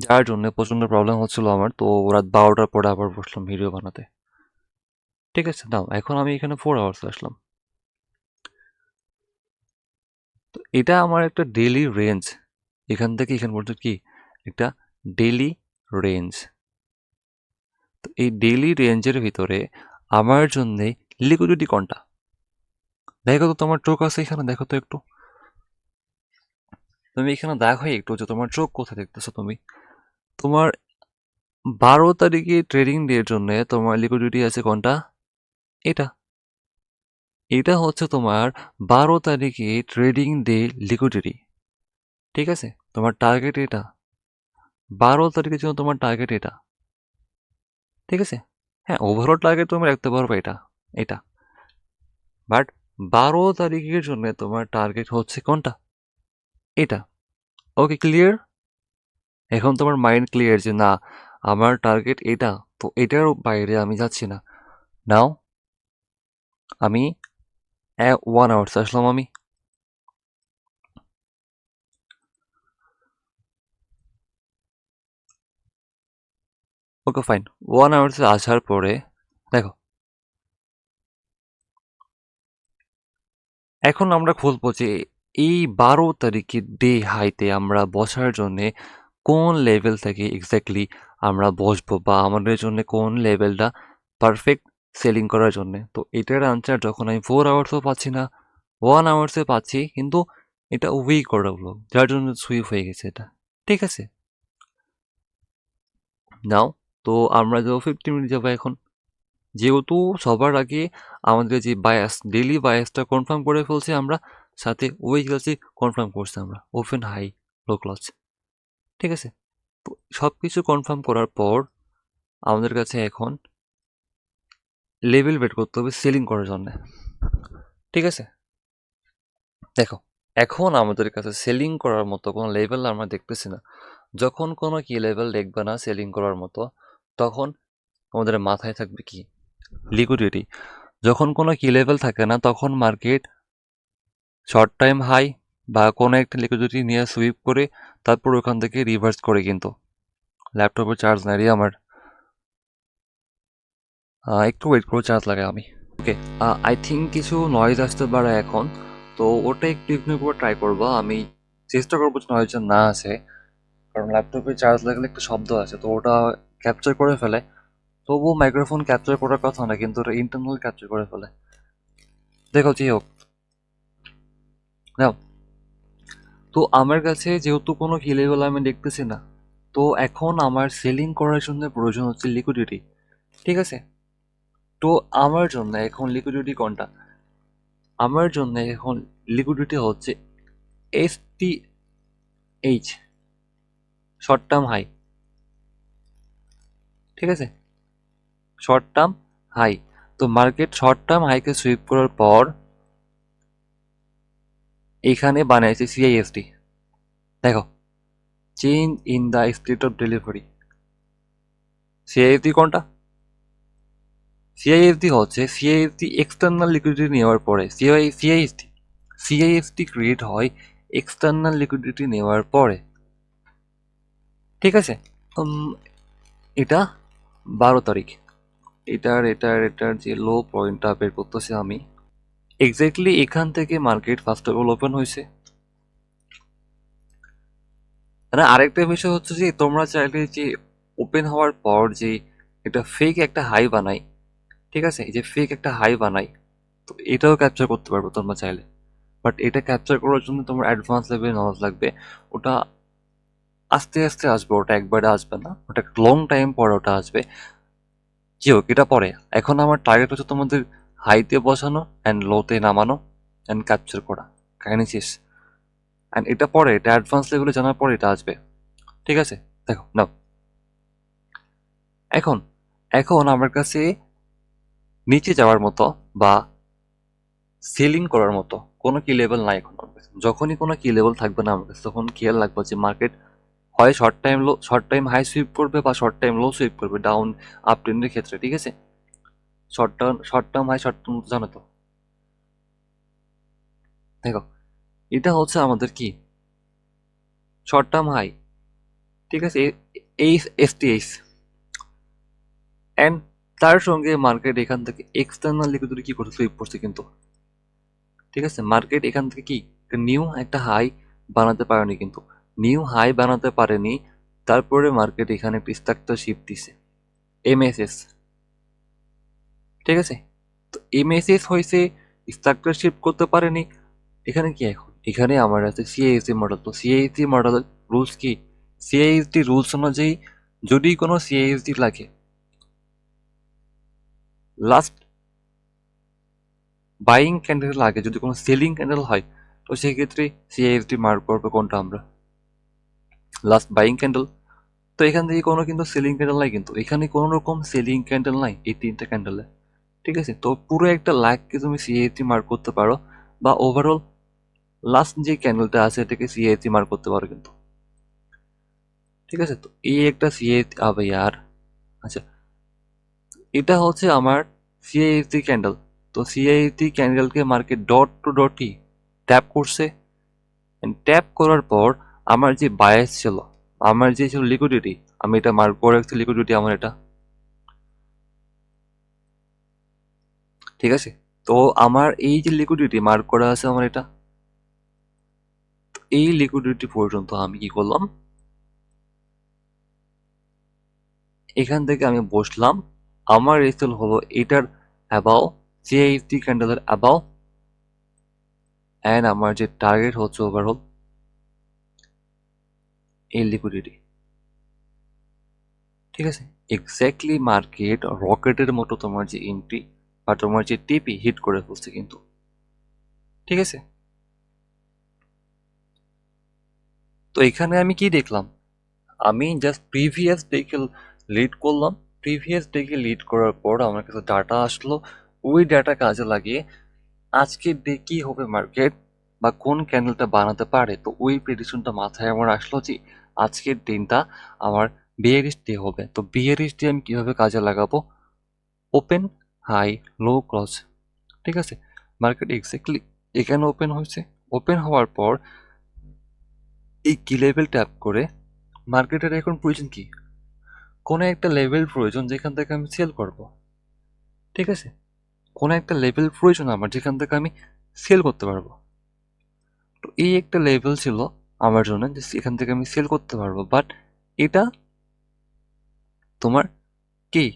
যার জন্য প্রচন্ড প্রবলেম হচ্ছিল আমার। তো রাত 12টার পরে আবার বসলাম ভিডিও বানাতে। ঠিক আছে, নাও এখন আমি এখানে 4 আওয়ার্স আসলাম। তো এটা আমার একটা ডেইলি রেঞ্জ, এখান থেকে এখান পর্যন্ত কি একটা ডেইলি রেঞ্জ। তো এই ডেইলি রেঞ্জের ভিতরে আমার জন্য লিকুইডিটি কোনটা? দেখো তো তোমার চোখ আছে এখানে, দেখো তো একটু, তুমি এখানে দেখো একটু যে তোমার চোখ কোথায় দেখতেছো তুমি। তোমার 12 তারিখে ট্রেডিং ডে এর জন্য তোমার লিকুইডিটি আছে কোনটা? এটা, এটা হচ্ছে তোমার 12 তারিখে ট্রেডিং ডে লিকুইডিটি। ঠিক আছে, তোমার টার্গেট এটা, 12 তারিখের জন্য তোমার টার্গেট এটা। ঠিক আছে, হ্যাঁ ওভারঅল টার্গেট তুমি রাখতে পারবে এটা, এটা, বাট 12 তারিখের জন্য তোমার টার্গেট হচ্ছে কোনটা? এটা। Okay clear? এখন তোমার মাইন্ড ক্লিয়ার যে না আমার টার্গেট এটা, তো এটার বাইরে আমি যাচ্ছি না। নাও আমি 1 আওয়ার্স আসলাম আমি। ওকে ফাইন, 1 আওয়ার্স আসার পরে দেখো এখন আমরা খুঁজবো যে এই 12 তারিখের ডে হাইতে আমরা বসার জন্যে কোন লেভেল থেকে এক্স্যাক্টলি আমরা বসবো, বা আমাদের জন্য কোন লেভেলটা পারফেক্ট সেলিং করার জন্য। তো এটার আনসার যখন আমি 4 আওয়ার্সও পাচ্ছি না, 1 আওয়ার্সে পাচ্ছি, কিন্তু এটা উইক অর্ডার হলো, যার জন্য সুইপ হয়ে গেছে এটা। ঠিক আছে, নাও তো আমরা যাবো 15 মিনিট যাবো এখন, যেহেতু সবার আগে আমাদের যে বায়াস ডেইলি বায়াসটা কনফার্ম করে ফেলছি আমরা, সাথে উইকলি কনফার্ম করছি আমরা, ওপেন হাই লো ক্লোজ। ঠিক আছে, তো সব কিছু কনফার্ম করার পর আমাদের কাছে এখন লেভেল বের করতে হবে সেলিং করার জন্য। ঠিক আছে, দেখো এখন আমাদের কাছে সেলিং করার মতো কোনো লেভেল আমরা দেখতেছি না। যখন কোনো কি লেভেল দেখবে না সেলিং করার মতো, তখন আমাদের মাথায় থাকবে কি? লিকুইডিটি। যখন কোনো কি লেভেল থাকে না তখন মার্কেট শর্ট টাইম হাই বা কোনো একটা লিকুইডিটি নিয়ে সুইপ করে তারপর ওখান থেকে রিভার্স করে, কিন্তু ল্যাপটপে চার্জ নাই রে আমার, একটু ওয়েট করে চার্জ লাগাই আমি। ওকে, আই থিঙ্ক কিছু নয়েজ আসতে পারে এখন, তো ওটা একটু ইগনোর করে ট্রাই করবো আমি, চেষ্টা করবো যে নয়েজ না আসে, কারণ ল্যাপটপে চার্জ লাগলে একটা শব্দ আছে তো ওটা ক্যাপচার করে ফেলে। তবুও মাইক্রোফোন ক্যাপচার করার কথা না, কিন্তু ওটা ইন্টারনাল ক্যাপচার করে ফেলে। দেখো যাই হোক, নাও তো আমার কাছে যেহেতু কোনো কি লেভেল আমি দেখতেছি না, তো এখন আমার সেলিং করার জন্য প্রয়োজন হচ্ছে লিকুইডিটি। ঠিক আছে, তো আমার জন্য এখন লিকুইডিটি কোনটা? আমার জন্য এখন লিকুইডিটি হচ্ছে STH, শর্ট টার্ম হাই। ঠিক আছে, শর্ট টার্ম হাই। তো মার্কেট শর্ট টার্ম হাইকে সুইপ করার পর এখানে বানিয়েছে CISD। দেখো, change in the state of delivery. CISD কোনটা? সিআইএসডি হচ্ছে সিআইএসডি এক্সটার্নাল লিকুইডিটি নেওয়ার পরে, সিআইএসডি ক্রিয়েট হয় এক্সটার্নাল লিকুইডিটি নেওয়ার পরে। ঠিক আছে, এটা 12 তারিখ, এটার যে লো পয়েন্টটা বের করতেছি আমি, এক্স্যাক্টলি এখান থেকে market first of all open হয়েছে, মানে আরেকটা বিষয় হচ্ছে যে তোমরা চাইলে যে ওপেন হওয়ার পর যে একটা ফেক একটা হাই বানাই, ঠিক আছে, এই যে ফেক একটা হাই বানাই, তো এটাও ক্যাপচার করতে পারবে তোমরা চাইলে। বাট এটা ক্যাপচার করার জন্য তোমার অ্যাডভান্স লেভেল নলেজ লাগবে। ওটা আস্তে আস্তে আসবে, ওটা একবারে আসবে না, ওটা লং টাইম পরে ওটা আসবে। কি হোক, এটা পরে। এখন আমার টার্গেট হচ্ছে তোমাদের হাইতে বসানো অ্যান্ড লোতে নামানো অ্যান্ড ক্যাপচার করা, কাহিনী শেষ। অ্যান্ড এটা পরে, এটা অ্যাডভান্স লেভেলে জানার পরে এটা আসবে, ঠিক আছে। দেখো নাও, এখন এখন আমার কাছে নিচে যাওয়ার মতো বা সেলিং করার মতো কোনো কি লেভেল নাই এখন আমার কাছে। যখনই কোনো কি লেভেল থাকবে না আমার কাছে, তখন খেয়াল রাখবো যে মার্কেট হয় শর্ট টাইম হাই সুইপ করবে বা শর্ট টাইম লো সুইপ করবে ডাউন আপ ট্রেন্ডের ক্ষেত্রে, ঠিক আছে। Short term high short term জানো তো। দেখো, এটা হচ্ছে আমাদের কি শর্ট টার্ম হাই, ঠিক আছে, এই এসটিএইচ। অ্যান্ড তার সঙ্গে মার্কেট এখান থেকে এক্সটার্নাল লিকুইডিটি কি করছে, সুইপ করছে কিন্তু, ঠিক আছে। মার্কেট এখান থেকে কি নিউ একটা হাই বানাতে পারেনি কিন্তু, নিউ হাই বানাতে পারেনি। তারপরে মার্কেট এখানে একটা স্ট্রাকচার শিফট দিছে, এমএসএস, ঠিক আছে। তো এমএসএস হয়েছে, স্ট্রাকচার শিফট করতে পারেনি। এখানে কি এখন, এখানে আমার আছে সিআইএসডি মডেল। তো সিআইএসডি মডেলের রুলস কি, সিআইএসডি রুলস অনুযায়ী যদি কোনো সিআইএসডি লাগে লাস্ট বাইং ক্যান্ডেল লাগে, যদি কোনো সেলিং ক্যান্ডেল হয়, তো সেই ক্ষেত্রে সিআইএসডি মার্ক করবে কোনটা আমরা, লাস্ট বাইং ক্যান্ডেল। তো এখান থেকে কোনো কিন্তু সেলিং ক্যান্ডেল নাই, কিন্তু এখানে কোনো রকম সেলিং ক্যান্ডেল নাই এই তিনটা ক্যান্ডেলে, ঠিক আছে। তো পুরো একটা লাইককে তুমি সিএসি মার্ক করতে পারো, বা ওভারঅল লাস্ট যে ক্যান্ডেলটা আছে এটাকে সিএসি মার্ক করতে পারো কিন্তু, ঠিক আছে। তো এই একটা সিএসি আবে ইয়ার, আচ্ছা, এটা হচ্ছে আমার সিএসি ক্যান্ডেল। তো সিএসি ক্যান্ডেলকে মার্কেট ডট টু ডটই ট্যাপ করছে। ট্যাপ করার পর আমার যে বায়াস ছিল, আমার যে ছিল লিকুইডিটি, আমি এটা মার্ক করে রাখছি, লিকুইডিটি আমার এটা, ঠিক আছে। তো আমার এই যে লিকুইডিটি মার্ক করা আছে আমার এটা, এই লিকুইডিটি পর্যন্ত আমি কি করলাম, এখান থেকে আমি বসলাম। আমার রেসেল হলো এটার অ্যাবাও, সিআইএসটি ক্যান্ডেলের অ্যাবাও, অ্যান্ড আমার যে টার্গেট হচ্ছে ওভারঅল এই লিকুইডিটি, ঠিক আছে। এক্স্যাক্টলি মার্কেট রকেটের মতো তোমার যে এন্ট্রি বা তোমার যে টিপি হিট করে ফেলছে কিন্তু, ঠিক আছে। তো এখানে আমি কি দেখলাম, আমি জাস্ট প্রিভিয়াস ডেকে লিড করলাম। প্রিভিয়াস ডেকে লিড করার পর আমার কাছে ডাটা আসলো, ওই ডাটা কাজে লাগিয়ে আজকের ডে কি হবে মার্কেট বা কোন ক্যান্ডেলটা বানাতে পারে, তো ওই প্রেডিকশনটা মাথায় আমার আসলো যে আজকের দিনটা আমার বিয়ারিশ ডে হবে। তো বিয়ারিশ ডে আমি কিভাবে কাজে লাগাবো, ওপেন হাই লো ক্লজ, ঠিক আছে। মার্কেট এক্স্যাক্টলি এখানে ওপেন হয়েছে, ওপেন হওয়ার পর এই কি লেভেল ট্যাপ করে মার্কেটের এখন প্রয়োজন কি, কোনো একটা লেভেল প্রয়োজন যেখান থেকে আমি সেল করব, ঠিক আছে। কোনো একটা লেভেল প্রয়োজন আমার যেখান থেকে আমি সেল করতে পারবো। তো এই একটা লেভেল ছিল আমার জন্য যে এখান থেকে আমি সেল করতে পারবো, বাট এটা তোমার কি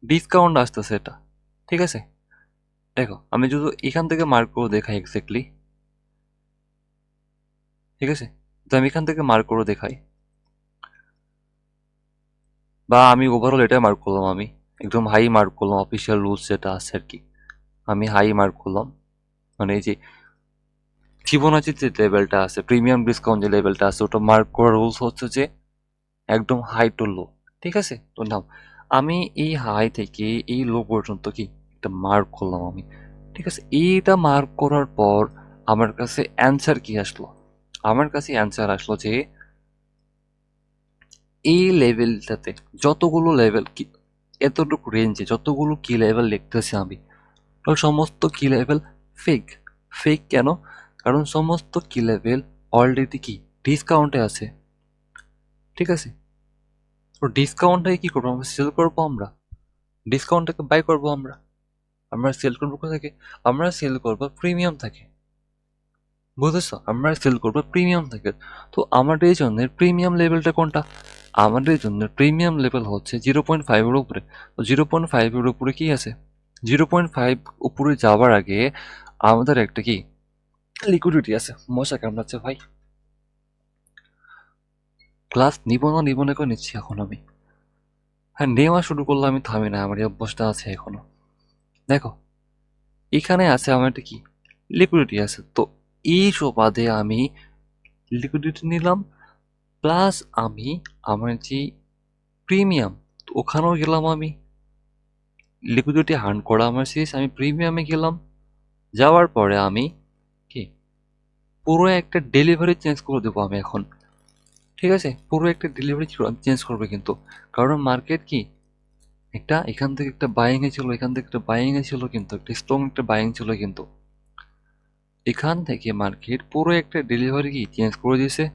ডিসকাউন্ট আসতেছে এটা, ঠিক আছে। দেখো আমি যদি এখান থেকে মার্ক করে দেখাই এক্স্যাক্টলি, ঠিক আছে, তো আমি এখান থেকে মার্ক করে দেখাই, বা আমি ওভারঅল এটাই মার্ক করলাম, আমি একদম হাই মার্ক করলাম, অফিসিয়াল রুলস যেটা আছে আর কি, আমি হাই মার্ক করলাম। মানে এই যে ফিবোনাচির যে লেভেলটা আছে, প্রিমিয়াম ডিসকাউন্ট যে লেভেলটা আছে, ওটা মার্ক করার রুলস হচ্ছে যে একদম হাই টু লো, ঠিক আছে। তো নাও আমি এই হাই থেকে এই লো পর্যন্ত কি একটা মার্ক করলাম আমি, ঠিক আছে। এইটা মার্ক করার পর আমার কাছে অ্যান্সার কি আসলো, আমার কাছে অ্যান্সার আসলো যে এই লেভেলটাতে যতগুলো লেভেল কি, এতটুকু রেঞ্জে যতগুলো কি লেভেল লিখতেছি আমি, তো সমস্ত কি লেভেল ফেক। ফেক কেন, কারণ সমস্ত কি লেভেল অলরেডি কি ডিসকাউন্টে আছে, ঠিক আছে। তো ডিসকাউন্টটাকে কি করবো, আমরা সেল করবো, আমরা ডিসকাউন্টটাকে বাই করবো, আমরা আমরা সেল করবো কোথা থেকে, আমরা সেল করবো প্রিমিয়াম থেকে। বুঝেছো? আমরা সেল করবো প্রিমিয়াম থেকে। তো আমাদের এই জন্য প্রিমিয়াম লেভেলটা কোনটা? আমাদের জন্য প্রিমিয়াম লেভেল হচ্ছে 0.5 এর উপরে। তো 0.5 এর উপরে কি আছে? 0.5 উপরে যাওয়ার আগে আমাদের একটা কি লিকুইডিটি আছে। মশা কামড়াচ্ছে ভাই। ক্লাস নিব না নিব না করে নিচ্ছি এখন আমি। হ্যাঁ, নেওয়া শুরু করলে আমি থামি না, আমার এই অভ্যাসটা আছে এখনো। দেখো, এখানে আছে আমার একটা কি লিকুইডিটি আছে। তো এই সুবাদে আমি লিকুইডিটি নিলাম, প্লাস আমি আমার যে প্রিমিয়াম, তো ওখানেও গেলাম আমি। লিকুইডিটি আর্ন করা আমার শেষ, আমি প্রিমিয়ামে গেলাম। যাওয়ার পরে আমি কি পুরো একটা ডেলিভারি চেঞ্জ করে দেবো আমি এখন। ঠিক আছে, পুরো একটা ডেলিভারি চেঞ্জ করবে কিন্তু, কারণ মার্কেট কি একটা এখান থেকে একটা বাইং এ ছিল, এখান থেকে একটা বাইং এ ছিল, কিন্তু একটা স্ট্রং একটা বাইং ছিল, কিন্তু এখান থেকে মার্কেট পুরো একটা ডেলিভারি কি চেঞ্জ করে দিয়েছে।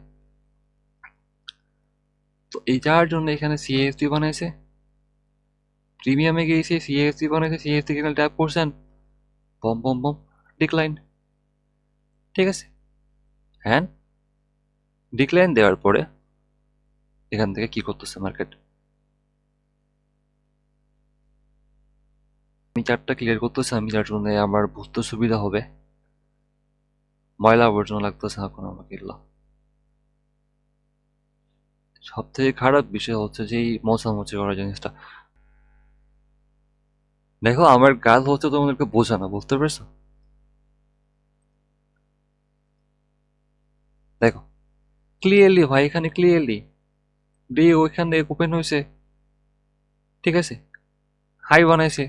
তো এটার জন্য এখানে সিএসডি বানাইছে, প্রিমিয়ামে গিয়েছে সিএসডি বানাইছে, সিএসডি এখানে ট্যাপ করছেন, বম বম বম ডিক্লাইন। ঠিক আছে, হ্যাঁ, ডিক্লাইন দেওয়ার পরে এখান থেকে কি করতেছে মার্কেট? আমি চারটা ক্লিয়ার করতেছি আমি, যার জন্য আমার বুঝতে সুবিধা হবে। ময়লা আবর্জনা লাগতেছে এখন আমাকে এগুলো। সব থেকে খারাপ বিষয় হচ্ছে যে এই মোছামুছি করার জিনিসটা। দেখো, আমার কাজ হচ্ছে তোমাদেরকে বোঝানো, বুঝতে পারছো? দেখো ক্লিয়ারলি ভাই, এখানে ক্লিয়ারলি ডে ওইখানে ওপেন হয়েছে। ঠিক আছে, হাই বানাইছে,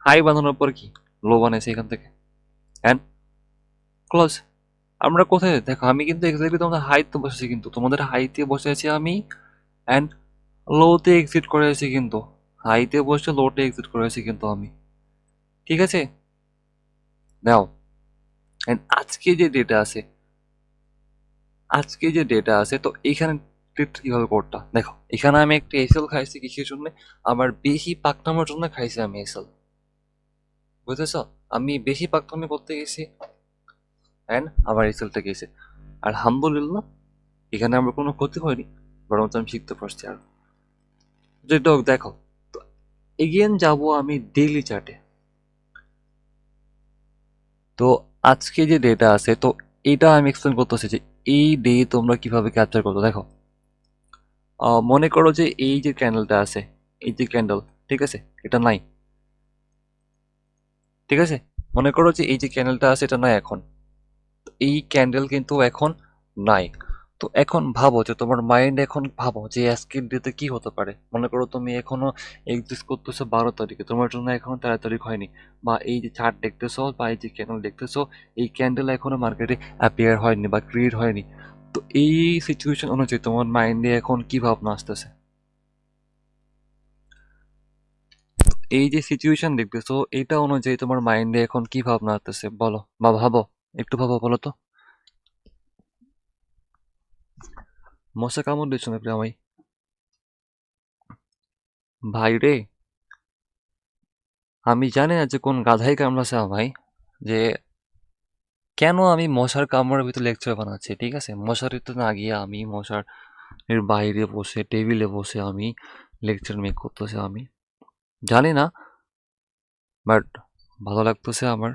হাই বানানোর পর কি লো বানাইছে এখান থেকে, অ্যান্ড ক্লোজ। আমরা কোথায় দেখো, আমি কিন্তু এক্স্যাক্টলি তোমাদের হাইতে বসেছি, কিন্তু তোমাদের হাইতে বসে আছি আমি, অ্যান্ড লোতে এক্সিট করে আছি কিন্তু। হাইতে বসে লোতে এক্সিট করে আছি কিন্তু আমি। ঠিক আছে, নাও, অ্যান্ড আজকে যে ডেটা আছে তো এইখানে ট্রিট কিভাবে করটা দেখো। এখানে আমি একটা এসএল খাইছি কিসের জন্য? আমার বেশি পাকনামার জন্য খাইছি আমি এসএল। বুঝেছো? আমি বেশি পাকনামি করতে গেছি, অ্যান্ড আমার এসএলটা গেছে। আলহামদুলিল্লাহ, এখানে আমার কোনো ক্ষতি হয়নি, বরং আমি শিখতে পারছি। আর যেটা হোক, দেখো, তো এগেন যাব আমি ডেইলি চার্টে। তো আজকে যে ডেটা আছে তো এটা আমি এক্সপ্লেন করতেছি যে এই ডে তোমরা কিভাবে ক্যাপচার করতো। দেখো, মনে করো যে এই যে ক্যান্ডেলটা আছে, এই যে ক্যান্ডেল, ঠিক আছে, এটা নাই। ঠিক আছে, মনে করো যে এই যে ক্যান্ডেলটা আছে এটা নাই এখন। তো এই ক্যান্ডেল কিন্তু এখন নাই। তো এখন ভাবো যে তোমার মাইন্ড এখন ভাবো যে আজকের ডেতে কি হতে পারে। মনে করো তুমি এখনো এক্সিস্ট করতেছো 12 তারিখে, তোমার জন্য এখনো 13 তারিখ হয়নি, বা এই যে চার্ট দেখতেছো বা এই যে ক্যান্ডেল দেখতেছো, এই ক্যান্ডেল এখনো মার্কেটে অ্যাপিয়ার হয়নি বা ক্রিয়েট হয়নি। তো এই সিচুয়েশন অনুযায়ী তোমার মাইন্ডে এখন কি ভাবনা আসতেছে? এই যে সিচুয়েশন দেখতেছো এটা অনুযায়ী তোমার মাইন্ডে এখন কি ভাবনা আসতেছে বলো, বা ভাবো, একটু ভাবো, বলো তো। মশা কামড় দিচ্ছ নাকি আমায়? ভাই রে, আমি জানি না যে কোন গাধাই কামড়াছে আমায়, যে কেন আমি মশার কামড়ের ভিতরে লেকচার বানাচ্ছি। ঠিক আছে, মশারিতে না গিয়ে আমি মশার এর বাইরে বসে টেবিলে বসে আমি লেকচার মেক করতেছি আমি, জানি না, বাট ভালো লাগতেছে আমার।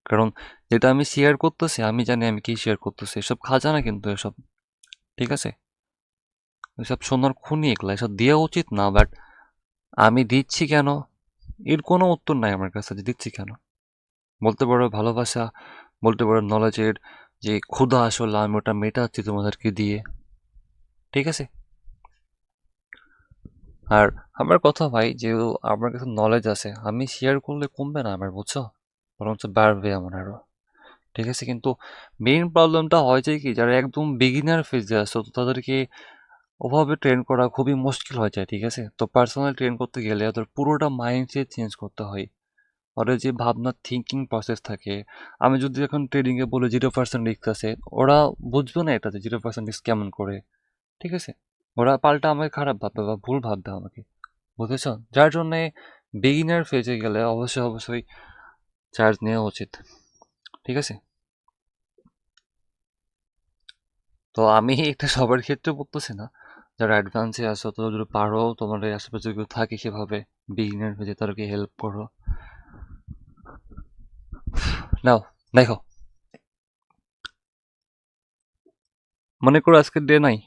কারণ যেটা আমি শেয়ার করতেছি আমি জানি আমি কি শেয়ার করতেছি, এসব খাজানা কিন্তু এসব। ঠিক আছে, এসব সোনার খুনি, এগুলা এসব দেওয়া উচিত না, বাট আমি দিচ্ছি কেন এর কোনো উত্তর নাই আমার কাছে, যে দিচ্ছি কেন। বলতে পারো ভালোবাসা, বলতে পারো নলেজের যে ক্ষুধা, আসলে আমি ওটা মেটাচ্ছি তোমাদেরকে দিয়ে। ঠিক আছে, আর আমার কথা ভাই, যে আমার কাছে নলেজ আছে, আমি শেয়ার করলে কমবে না আমার, বুঝছো? বরঞ্চ বাড়বে আমার আরো। ঠিক আছে, কিন্তু মেইন প্রবলেমটা হয় যে কি, যারা একদম বিগিনার ফেজে আছে তো তাদেরকে ওভাবে ট্রেন করা খুবই মুশকিল হয়ে যায়। ঠিক আছে, তো পার্সোনাল ট্রেন করতে গেলে ওদের পুরোটা মাইন্ডসেট চেঞ্জ করতে হয়। ওদের যে ভাবনা থিঙ্কিং প্রসেস থাকে, আমি যদি এখন ট্রেডিংয়ে বলে 0% রিস্ক আছে, ওরা বুঝবে না এটা যে 0% রিস্ক কেমন করে। ঠিক আছে, ওরা পাল্টা আমাকে খারাপ ভাববে বা ভুল ভাববে আমাকে, বুঝেছো? যার জন্যে বিগিনার ফেজে গেলে অবশ্যই অবশ্যই চার্জ নেওয়া উচিত। ঠিক আছে? তো আমি এটা সবার ক্ষেত্রে বলতেছি না, যারা অ্যাডভান্সে আছো তোমরা যদি পারো, তোমার এই আশেপাশে কেউ থাকে সেভাবে বিগিনার হয়ে যায়, তাদেরকে হেল্প করো। নাও দেখো, মনে করো আজকের ডে নাই,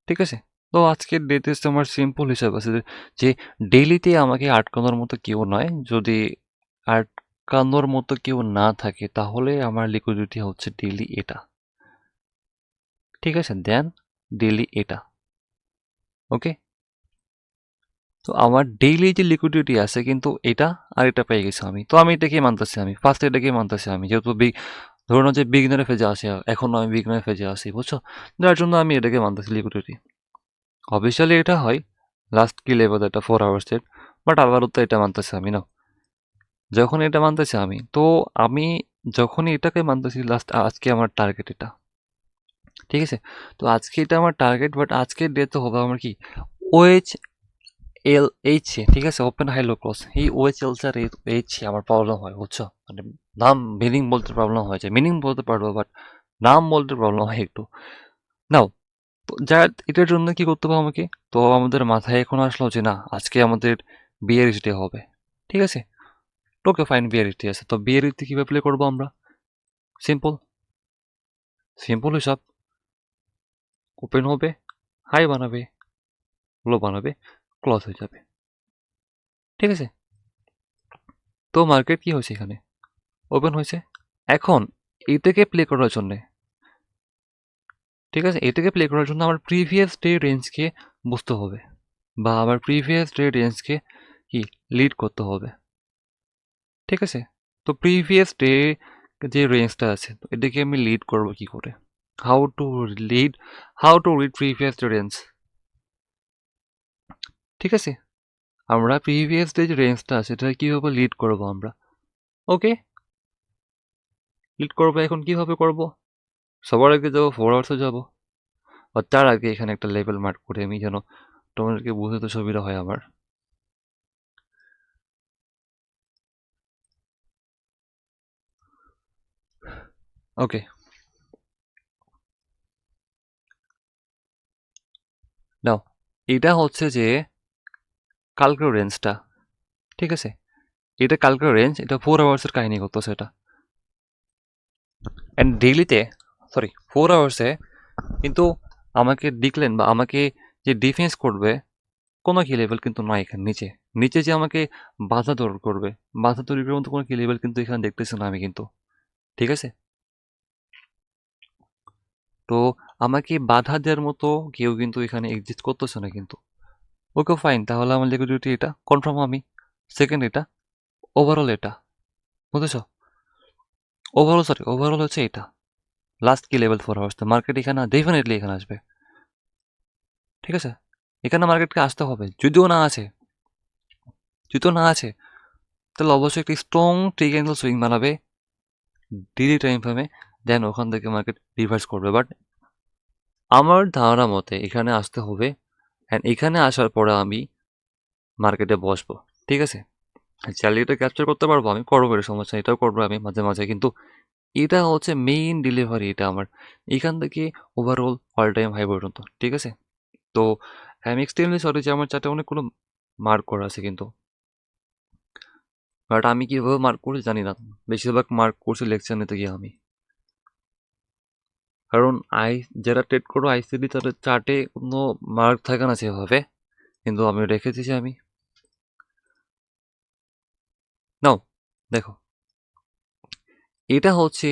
ঠিক আছে? তো আজকের ডেতে আমার সিম্পল হিসাব আছে যে ডেইলিতে আমাকে আটকানোর মতো কেউ নয়। যদি আটকানোর মতো কেউ না থাকে তাহলে আমার লিকুইডিটি হচ্ছে ডেইলি এটা, ঠিক আছে? দেন ডেইলি এটা, ওকে? তো আমার ডেইলি যে লিকুইডিটি আছে কিন্তু এটা আর এটা পেয়ে গেছি আমি, তো আমি এটাকে মানতেছি, আমি ফার্স্ট এটাকে মানতেছি আমি, যেহেতু ধরুন যে বিগিনারে ফেজে আসে, এখন আমি বিগিনার ফেজে আসি, বুঝছো? যার জন্য আমি এটাকে মানতেছি লিকুইডিটি। অফিসিয়ালি এটা হয় লাস্ট কি লেভেল, এটা 4 আওয়ার্স এর, বাট আপাতত এটা মানতেছি আমি না। যখন এটা মানতেছি আমি, তো আমি যখনই এটাকে মানতেছি লাস্ট, আজকে আমার টার্গেট এটা, ঠিক আছে? তো আজকে এটা আমার টার্গেট, বাট আজকের ডে তো হবে আমার কি ওএইচ এল এইচ, ঠিক আছে? ওপেন হাই লো ক্রস, এই ওএইচ এল আর এইচ আমার প্রবলেম হয়, বুঝছো? মানে নাম মিনিং বলতে প্রবলেম হয়েছে, মিনিং বলতে পারবো বাট নাম বলতে প্রবলেম হয় একটু। নাও, যা এটার জন্য কি করতে হবে আমাকে, তো আমাদের মাথায় এখন আসলো যে না, আজকে আমাদের বিয়ারিশ ডে হবে, ঠিক আছে? ওকে ফাইন, বিয়ারিশ ডে আছে, তো বিয়ারিশ ডে কিভাবে প্লে করবো আমরা? সিম্পল, সিম্পল হিসাব, ওপেন হবে, হাই বানাবে, লো বানাবে, ক্লোজ হয়ে যাবে, ঠিক আছে? তো মার্কেট কি হয়েছে এখানে, ওপেন হয়েছে। এখন এটাকে প্লে করার জন্য, ঠিক আছে, এটাকে প্লে করার জন্য আমার প্রিভিয়াস ডে রেঞ্জকে বুঝতে হবে, বা আমার প্রিভিয়াস ডে রেঞ্জকে কি লিড করতে হবে, ঠিক আছে? তো প্রিভিয়াস ডে যে রেঞ্জটা আছে, তো এটাকে আমি লিড করব কি করে? How to lead, how to read previous day range, ঠিক আছে? আমরা প্রিভিয়াস ডে যে রেঞ্জটা আছে এটা কিভাবে লিড করব আমরা, ওকে? লিড করবো, এখন কিভাবে করব? সবার আগে যাবো 4 আওয়ার্সে যাবো, আর তার আগে এখানে একটা লেভেল মার্ক করে আমি, যেন তোমাদেরকে বুঝতে সুবিধা হয় আমার। ওকে, নাও এটা হচ্ছে যে কালকের রেঞ্জটা, ঠিক আছে? এটা কালকের রেঞ্জ, এটা 4 আওয়ার্সের কাহিনী করতেছে এটা। অ্যান্ড ডেইলিতে, সরি 4 আওয়ার্সে কিন্তু আমাকে ডিক্লেন বা আমাকে যে ডিফেন্স করবে কোনো কি লেভেল কিন্তু নয় এখানে নিচে। নিচে যে আমাকে বাধা তৈরি করবে, বাধা তৈরি করার মতো কোনো কি লেভেল কিন্তু এখানে দেখতেছি না আমি কিন্তু, ঠিক আছে? তো আমাকে বাধা দেওয়ার মতো কেউ কিন্তু এখানে এক্সিস্ট করতেছে না কিন্তু। ওকে ফাইন, তাহলে আমার লিকুইডিটি এটা কনফার্ম আমি। সেকেন্ড এটা, ওভারঅল এটা, বুঝেছো? ওভারঅল হচ্ছে এটা লাস্ট কি লেভেল 4 আওয়ার্স, তো মার্কেট এখানে ডেফিনেটলি এখানে আসবে, ঠিক আছে? এখানে মার্কেটকে আসতে হবে, যদিও না আছে তাহলে অবশ্যই একটি স্ট্রং ট্রিগ্যাঙ্গেল সুইং বানাবে ডেইলি টাইম ফ্রেমে, দেন ওখান থেকে মার্কেট রিভার্স করবে। বাট আমার ধারণা মতে এখানে আসতে হবে, অ্যান্ড এখানে আসার পরে আমি মার্কেটে বসবো, ঠিক আছে? চাইলে এটা ক্যাপচার করতে পারবো আমি, করবো, এর সমস্যা, এটাও করবো আমি মাঝে মাঝে, কিন্তু এটা হচ্ছে মেইন ডেলিভারি এটা আমার, এখান থেকে ওভারঅল অল টাইম হাই পর্যন্ত, ঠিক আছে? তো আমি এক্সট্রিমলি সরি যে আমার চারটে অনেকগুলো মার্ক করা আছে কিন্তু, বাট আমি কিভাবে মার্ক করছি জানি না, বেশিরভাগ মার্ক করছি লেকচার নিতে গিয়ে আমি। কারণ যারা ট্রেড করো আইসিডি, তাদের চার্টে কোনো মার্ক থাকে না সেভাবে, কিন্তু আমি রেখেছি যে আমি, নাও দেখো, এটা হচ্ছে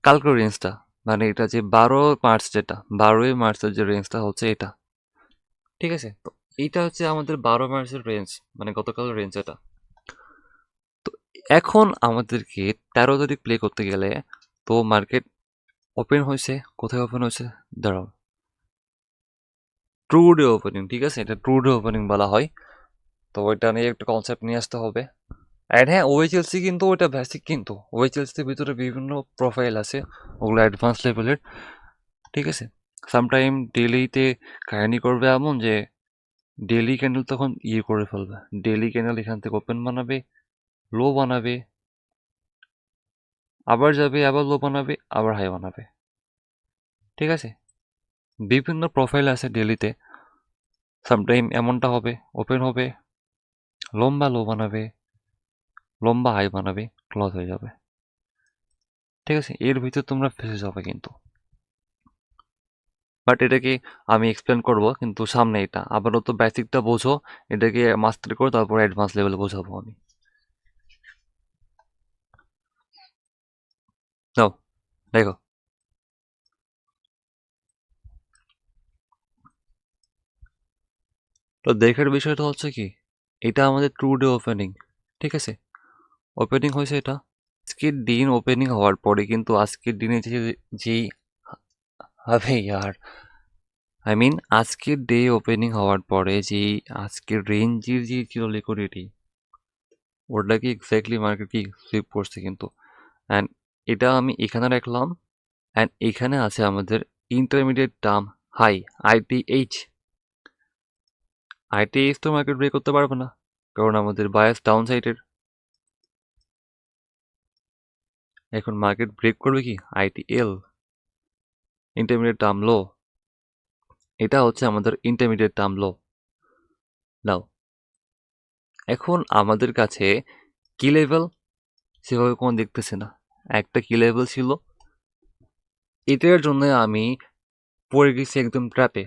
কালকের রেঞ্জটা, মানে এটা যে 12 মার্চ, যেটা 12ই মার্চের যে রেঞ্জটা হচ্ছে এটা, ঠিক আছে? তো এইটা হচ্ছে আমাদের 12 মার্চের রেঞ্জ, মানে গতকালের রেঞ্জ এটা। তো এখন আমাদেরকে 13 তারিখ প্লে করতে গেলে, তো মার্কেট ওপেন হয়েছে, কোথায় ওপেন হয়েছে দাঁড়াও, ট্রু ডে ওপেনিং, ঠিক আছে? এটা ট্রু ডে ওপেনিং বলা হয়। তো ওইটা নিয়ে একটা কনসেপ্ট নিয়ে আসতে হবে। অ্যান্ড হ্যাঁ, ওএইচএলসি কিন্তু ওইটা বেসিক, কিন্তু ওএইচএলসির ভিতরে বিভিন্ন প্রোফাইল আছে, ওগুলো অ্যাডভান্স লেভেলের, ঠিক আছে? সামটাইম ডেলিতে কাহিনী করবে এমন যে ডেলি ক্যান্ডেল তখন ইয়ে করে ফেলবে, ডেলি ক্যান্ডেল এখান থেকে ওপেন বানাবে, লো বানাবে, আবার যাবে, আবার লো বানাবে, আবার হাই বানাবে। ঠিক আছে, বিভিন্ন প্রোফাইল আছে ডেলিতে। সামটাইম এমনটা হবে, ওপেন হবে, লম্বা লো বানাবে, লম্বা হাই বানাবে, ক্লোজ হয়ে যাবে। ঠিক আছে, এর ভিতর তোমরা ফেসে যাবে কিন্তু। বাট এটাকে আমি এক্সপ্লেন করব কিন্তু সামনে। এটা আপাতত বেসিকটা বোঝো, এটাকে মাস্টার করো, তারপর অ্যাডভান্স লেভেলে বোঝাবো আমি। নাও দেখো, তো দেখার বিষয়টা হচ্ছে কি, এটা আমাদের ট্রু ডে ওপেনিং। ঠিক আছে, ওপেনিং হয়েছে এটা আজকের দিন। ওপেনিং হওয়ার পরে কিন্তু আজকের দিনে যেই হবে ইয়ার, আই মিন আজকের ডে ওপেনিং হওয়ার পরে যেই আজকের রেঞ্জের যে ছিল লিকুইডিটি, ওটাকে এক্স্যাক্টলি মার্কেট কি সুইপ করছে কিন্তু। অ্যান্ড এটা আমি এখানে রাখলাম। অ্যান্ড এখানে আছে আমাদের ইন্টারমিডিয়েট টার্ম হাই, আইটিএইচ। আইটিএইচ তো মার্কেট ব্রেক করতে পারবে না, কারণ আমাদের বায়াস ডাউন সাইডের। এখন মার্কেট ব্রেক করবে কি আইটিএল, ইন্টারমিডিয়েট টার্ম লো। এটা হচ্ছে আমাদের ইন্টারমিডিয়েট টার্ম লো। নাও এখন আমাদের কাছে কি লেভেল সেভাবে কোনো দেখতেছে না। একটা কি লেভেল ছিল, এটার জন্য আমি পড়ে গেছি একদম ট্র্যাপে,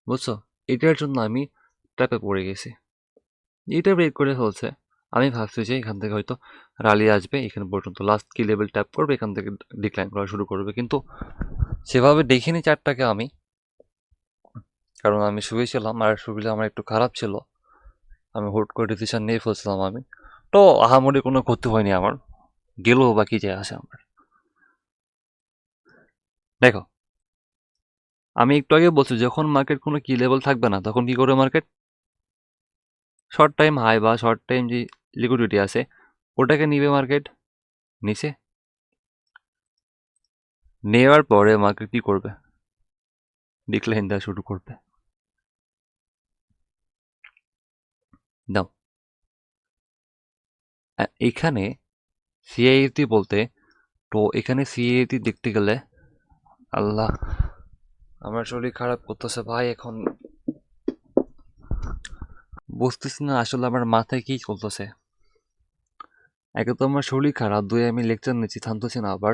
বুঝছো? এটার জন্য আমি ট্র্যাপে পড়ে গেছি। এটা ব্রেক করে ফেলছে। আমি ভাবছি যে এখান থেকে হয়তো রালি আসবে, এখানে পর্যন্ত লাস্ট কি লেভেল ট্যাপ করবে, এখান থেকে ডিক্লাইন করা শুরু করবে, কিন্তু সেভাবে দেখিনি চারটাকে আমি। কারণ আমি শুয়েছিলাম, আর শরীরে আমার একটু খারাপ ছিল, আমি হুট করে ডিসিশন নিয়ে ফেলছিলাম আমি। তো আহামরি কোনো ক্ষতি হয়নি আমার, গেলেও বা কি যায় আসে আমার। দেখো, আমি একটু আগে বলছি যখন মার্কেট কোনো কি লেভেল থাকবে না, তখন কি করে মার্কেট শর্ট টাইম হাই বা শর্ট টাইম যে লিকুইডিটি আছে ওটাকে নিবে মার্কেট নিচে। নেওয়ার পরে মার্কেট কি করবে, ডিক্লাইন দেওয়া শুরু করবে। দাও, এখানে সিআইএটি বলতে, তো এখানে সিআইএটি দেখতে গেলে, আল্লাহ আমার শরীর খারাপ করতেছে ভাই, এখন বুঝতেছি না আসলে আমার মাথায় কি চলতেছে। একে তো আমার শরীর খারাপ, দুই আমি লেকচার নিচ্ছি, থামতেছি না আবার।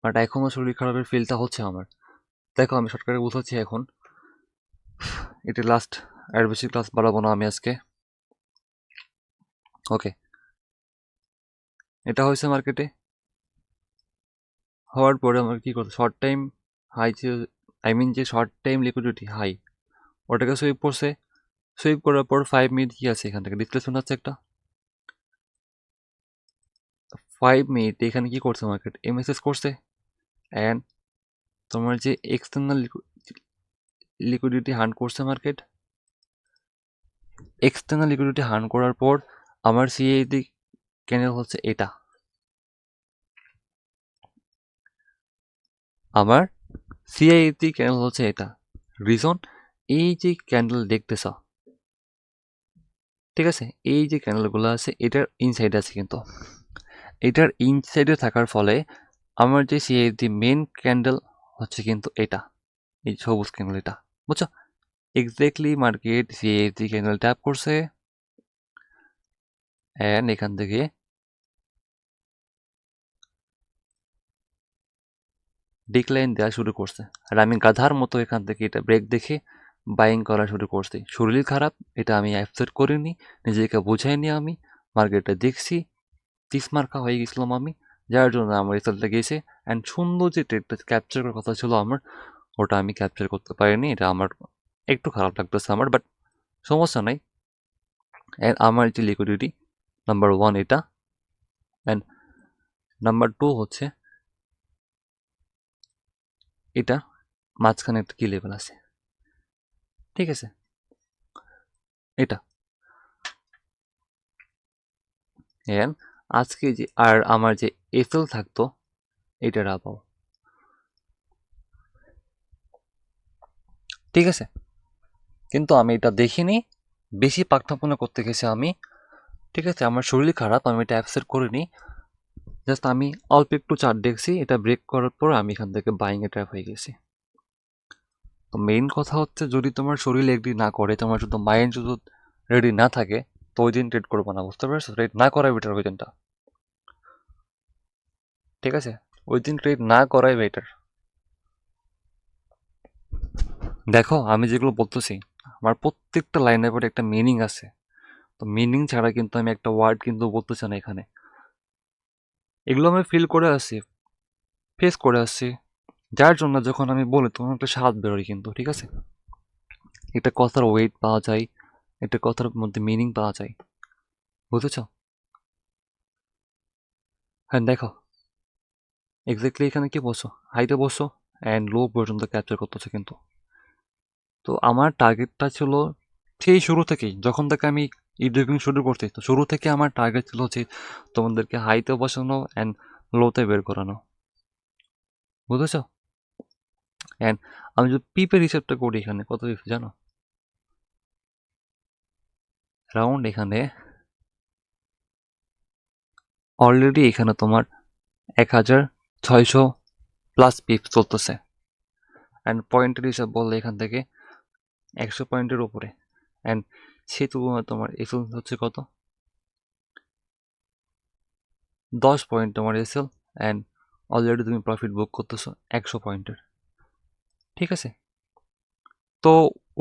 বাট এখনও শরীর খারাপের ফিলটা হচ্ছে আমার। দেখো আমি শর্টকাটে বুঝাচ্ছি এখন। এটা লাস্ট, আর বেশি ক্লাস বাড়াবো না আমি আজকে। ওকে, এটা হয়েছে মার্কেটে হওয়ার পরে আমার কি করতে, শর্ট টাইম হাই যে, আই মিন যে শর্ট টাইম লিকুইডিটি হাই, ওটাকে সুইপ করছে। সুইপ করার পর 5 মিনিট কি আছে এখান থেকে ডিসপ্লেসমেন্ট আছে একটা। 5 মিনিট এখানে কি করছে মার্কেট, এমএসএস করছে। অ্যান্ড তোমার যে এক্সটার্নাল লিকুইডিটি হান্ট করছে মার্কেট, এক্সটার্নাল লিকুইডিটি হান্ট করার পর আমার সিএডি ক্যান্ডেল হচ্ছে এটা। আমার সিআইএটি ক্যান্ডেল হচ্ছে এটা। রিজন, এই যে ক্যান্ডেল দেখতেছ, ঠিক আছে, এই যে ক্যান্ডেলগুলো আছে এটার ইনসাইড আছে কিন্তু। এটার ইনসাইডে থাকার ফলে আমার যে সিআইএটি মেন ক্যান্ডেল হচ্ছে কিন্তু এটা, এই সবুজ ক্যান্ডেল এটা, বুঝছো? এক্স্যাক্টলি মার্কেট সিআইএটি ক্যান্ডেল ট্যাপ করছে, অ্যান্ড এখান থেকে ডিক্লাইন দেওয়া শুরু করছে। আর আমি গাধার মতো এখান থেকে এটা ব্রেক দেখে বাইং করা শুরু করছি। শরীর খারাপ, এটা আমি অ্যাকসেপ্ট করিনি, নিজেকে বুঝাইনি আমি। মার্কেটটা দেখছি, 30 মার্কা হয়ে গেছিলাম আমি, যার জন্য আমার রেজাল্টটা গেছে। অ্যান্ড সুন্দর যে ট্রেডটা ক্যাপচার করার কথা ছিল আমার, ওটা আমি ক্যাপচার করতে পারিনি। এটা আমার একটু খারাপ লাগতেছে আমার, বাট সমস্যা নাই। অ্যান্ড আমার যে লিকুইডিটি নাম্বার 1 এটা, অ্যান্ড নাম্বার 2 হচ্ছে এটা, মাঝখানে একটা কি লেভেল আছে, ঠিক আছে, এটা। অ্যান্ড আজকে যে আর আমার যে এফএল থাকতো, এটার আবাও, ঠিক আছে। কিন্তু আমি এটা দেখিনি, বেশি পাকনাপনা করতে গেছি আমি, ঠিক আছে। আমার শরীর খারাপ, আমি এটা অ্যাকসেপ্ট করিনি। জাস্ট আমি অল্প একটু চার্ট দেখছি, এটা ব্রেক করার পর আমি এখান থেকে বাইংয়ে ট্র্যাপ হয়ে গেছি। তো মেইন কথা হচ্ছে, যদি তোমার শরীর এগ্রি না করে, তোমার শুধু মাইন্ড শুধু রেডি না থাকে, তো ওই দিন ট্রেড করবো না, বুঝতে পারছো? ট্রেড না করাই বেটার ওই দিনটা, ঠিক আছে? ওই দিন ট্রেড না করাই বেটার। দেখো আমি যেগুলো বলতেছি, আমার প্রত্যেকটা লাইনের পরে একটা মিনিং আছে। তো মিনিং ছাড়া কিন্তু আমি একটা ওয়ার্ড কিন্তু বলতেছি না এখানে। এগুলো আমি ফিল করে আসছি, ফেস করে আসছি, যার জন্য যখন আমি বলি তখন একটা স্বাদ বেরোয় কিন্তু, ঠিক আছে? একটা কথার ওয়েট পাওয়া যায়, একটা কথার মধ্যে মিনিং পাওয়া যায়, বুঝেছ? হ্যাঁ দেখো, এক্স্যাক্টলি এখানে কি বলছো, হাইতে বসো অ্যান্ড লো পর্যন্ত ক্যাপচার করতেছে কিন্তু। তো আমার টার্গেটটা ছিল সেই শুরু থেকেই, যখন থেকে আমি ইউটিউবিং শুরু করছি, তো শুরু থেকে আমার টার্গেট ছিল যে তোমাদেরকে হাইতে বসানো অ্যান্ড লোতে বের করানো, বুঝেছো? অ্যান্ড আমি যদি পিপের হিসাবটা করি, এখানে কত দিচ্ছি জানো? রাউন্ড এখানে অলরেডি এখানে তোমার 1600+ পিপ চলতেছে। অ্যান্ড পয়েন্টের হিসাব বললে এখান থেকে 100 পয়েন্টের উপরে। অ্যান্ড সেই তুলনায় তোমার এসএল হচ্ছে কত? 10 পয়েন্ট তোমার এসএল, অ্যান্ড অলরেডি তুমি প্রফিট বুক করতেছো 100 পয়েন্টের, ঠিক আছে? তো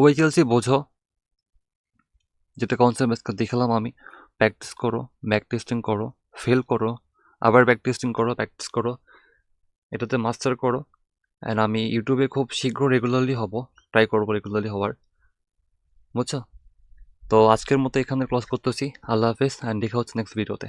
ওয়েচেলসি বোঝো, যেটা কনসেপ্ট আজকে দেখালাম আমি। প্র্যাকটিস করো, ব্যাক টেস্টিং করো, ফেল করো, আবার ব্যাক টেস্টিং করো, প্র্যাকটিস করো, এটাতে মাস্টার করো। অ্যান্ড আমি ইউটিউবে খুব শীঘ্র রেগুলারলি হব, ট্রাই করবো রেগুলারলি হওয়ার, বুঝছো? তো আজকের মতো এখানে ক্লোজ করতেছি। আল্লাহ হাফেজ, অ্যান্ড দেখা হচ্ছে নেক্সট ভিডিওতে।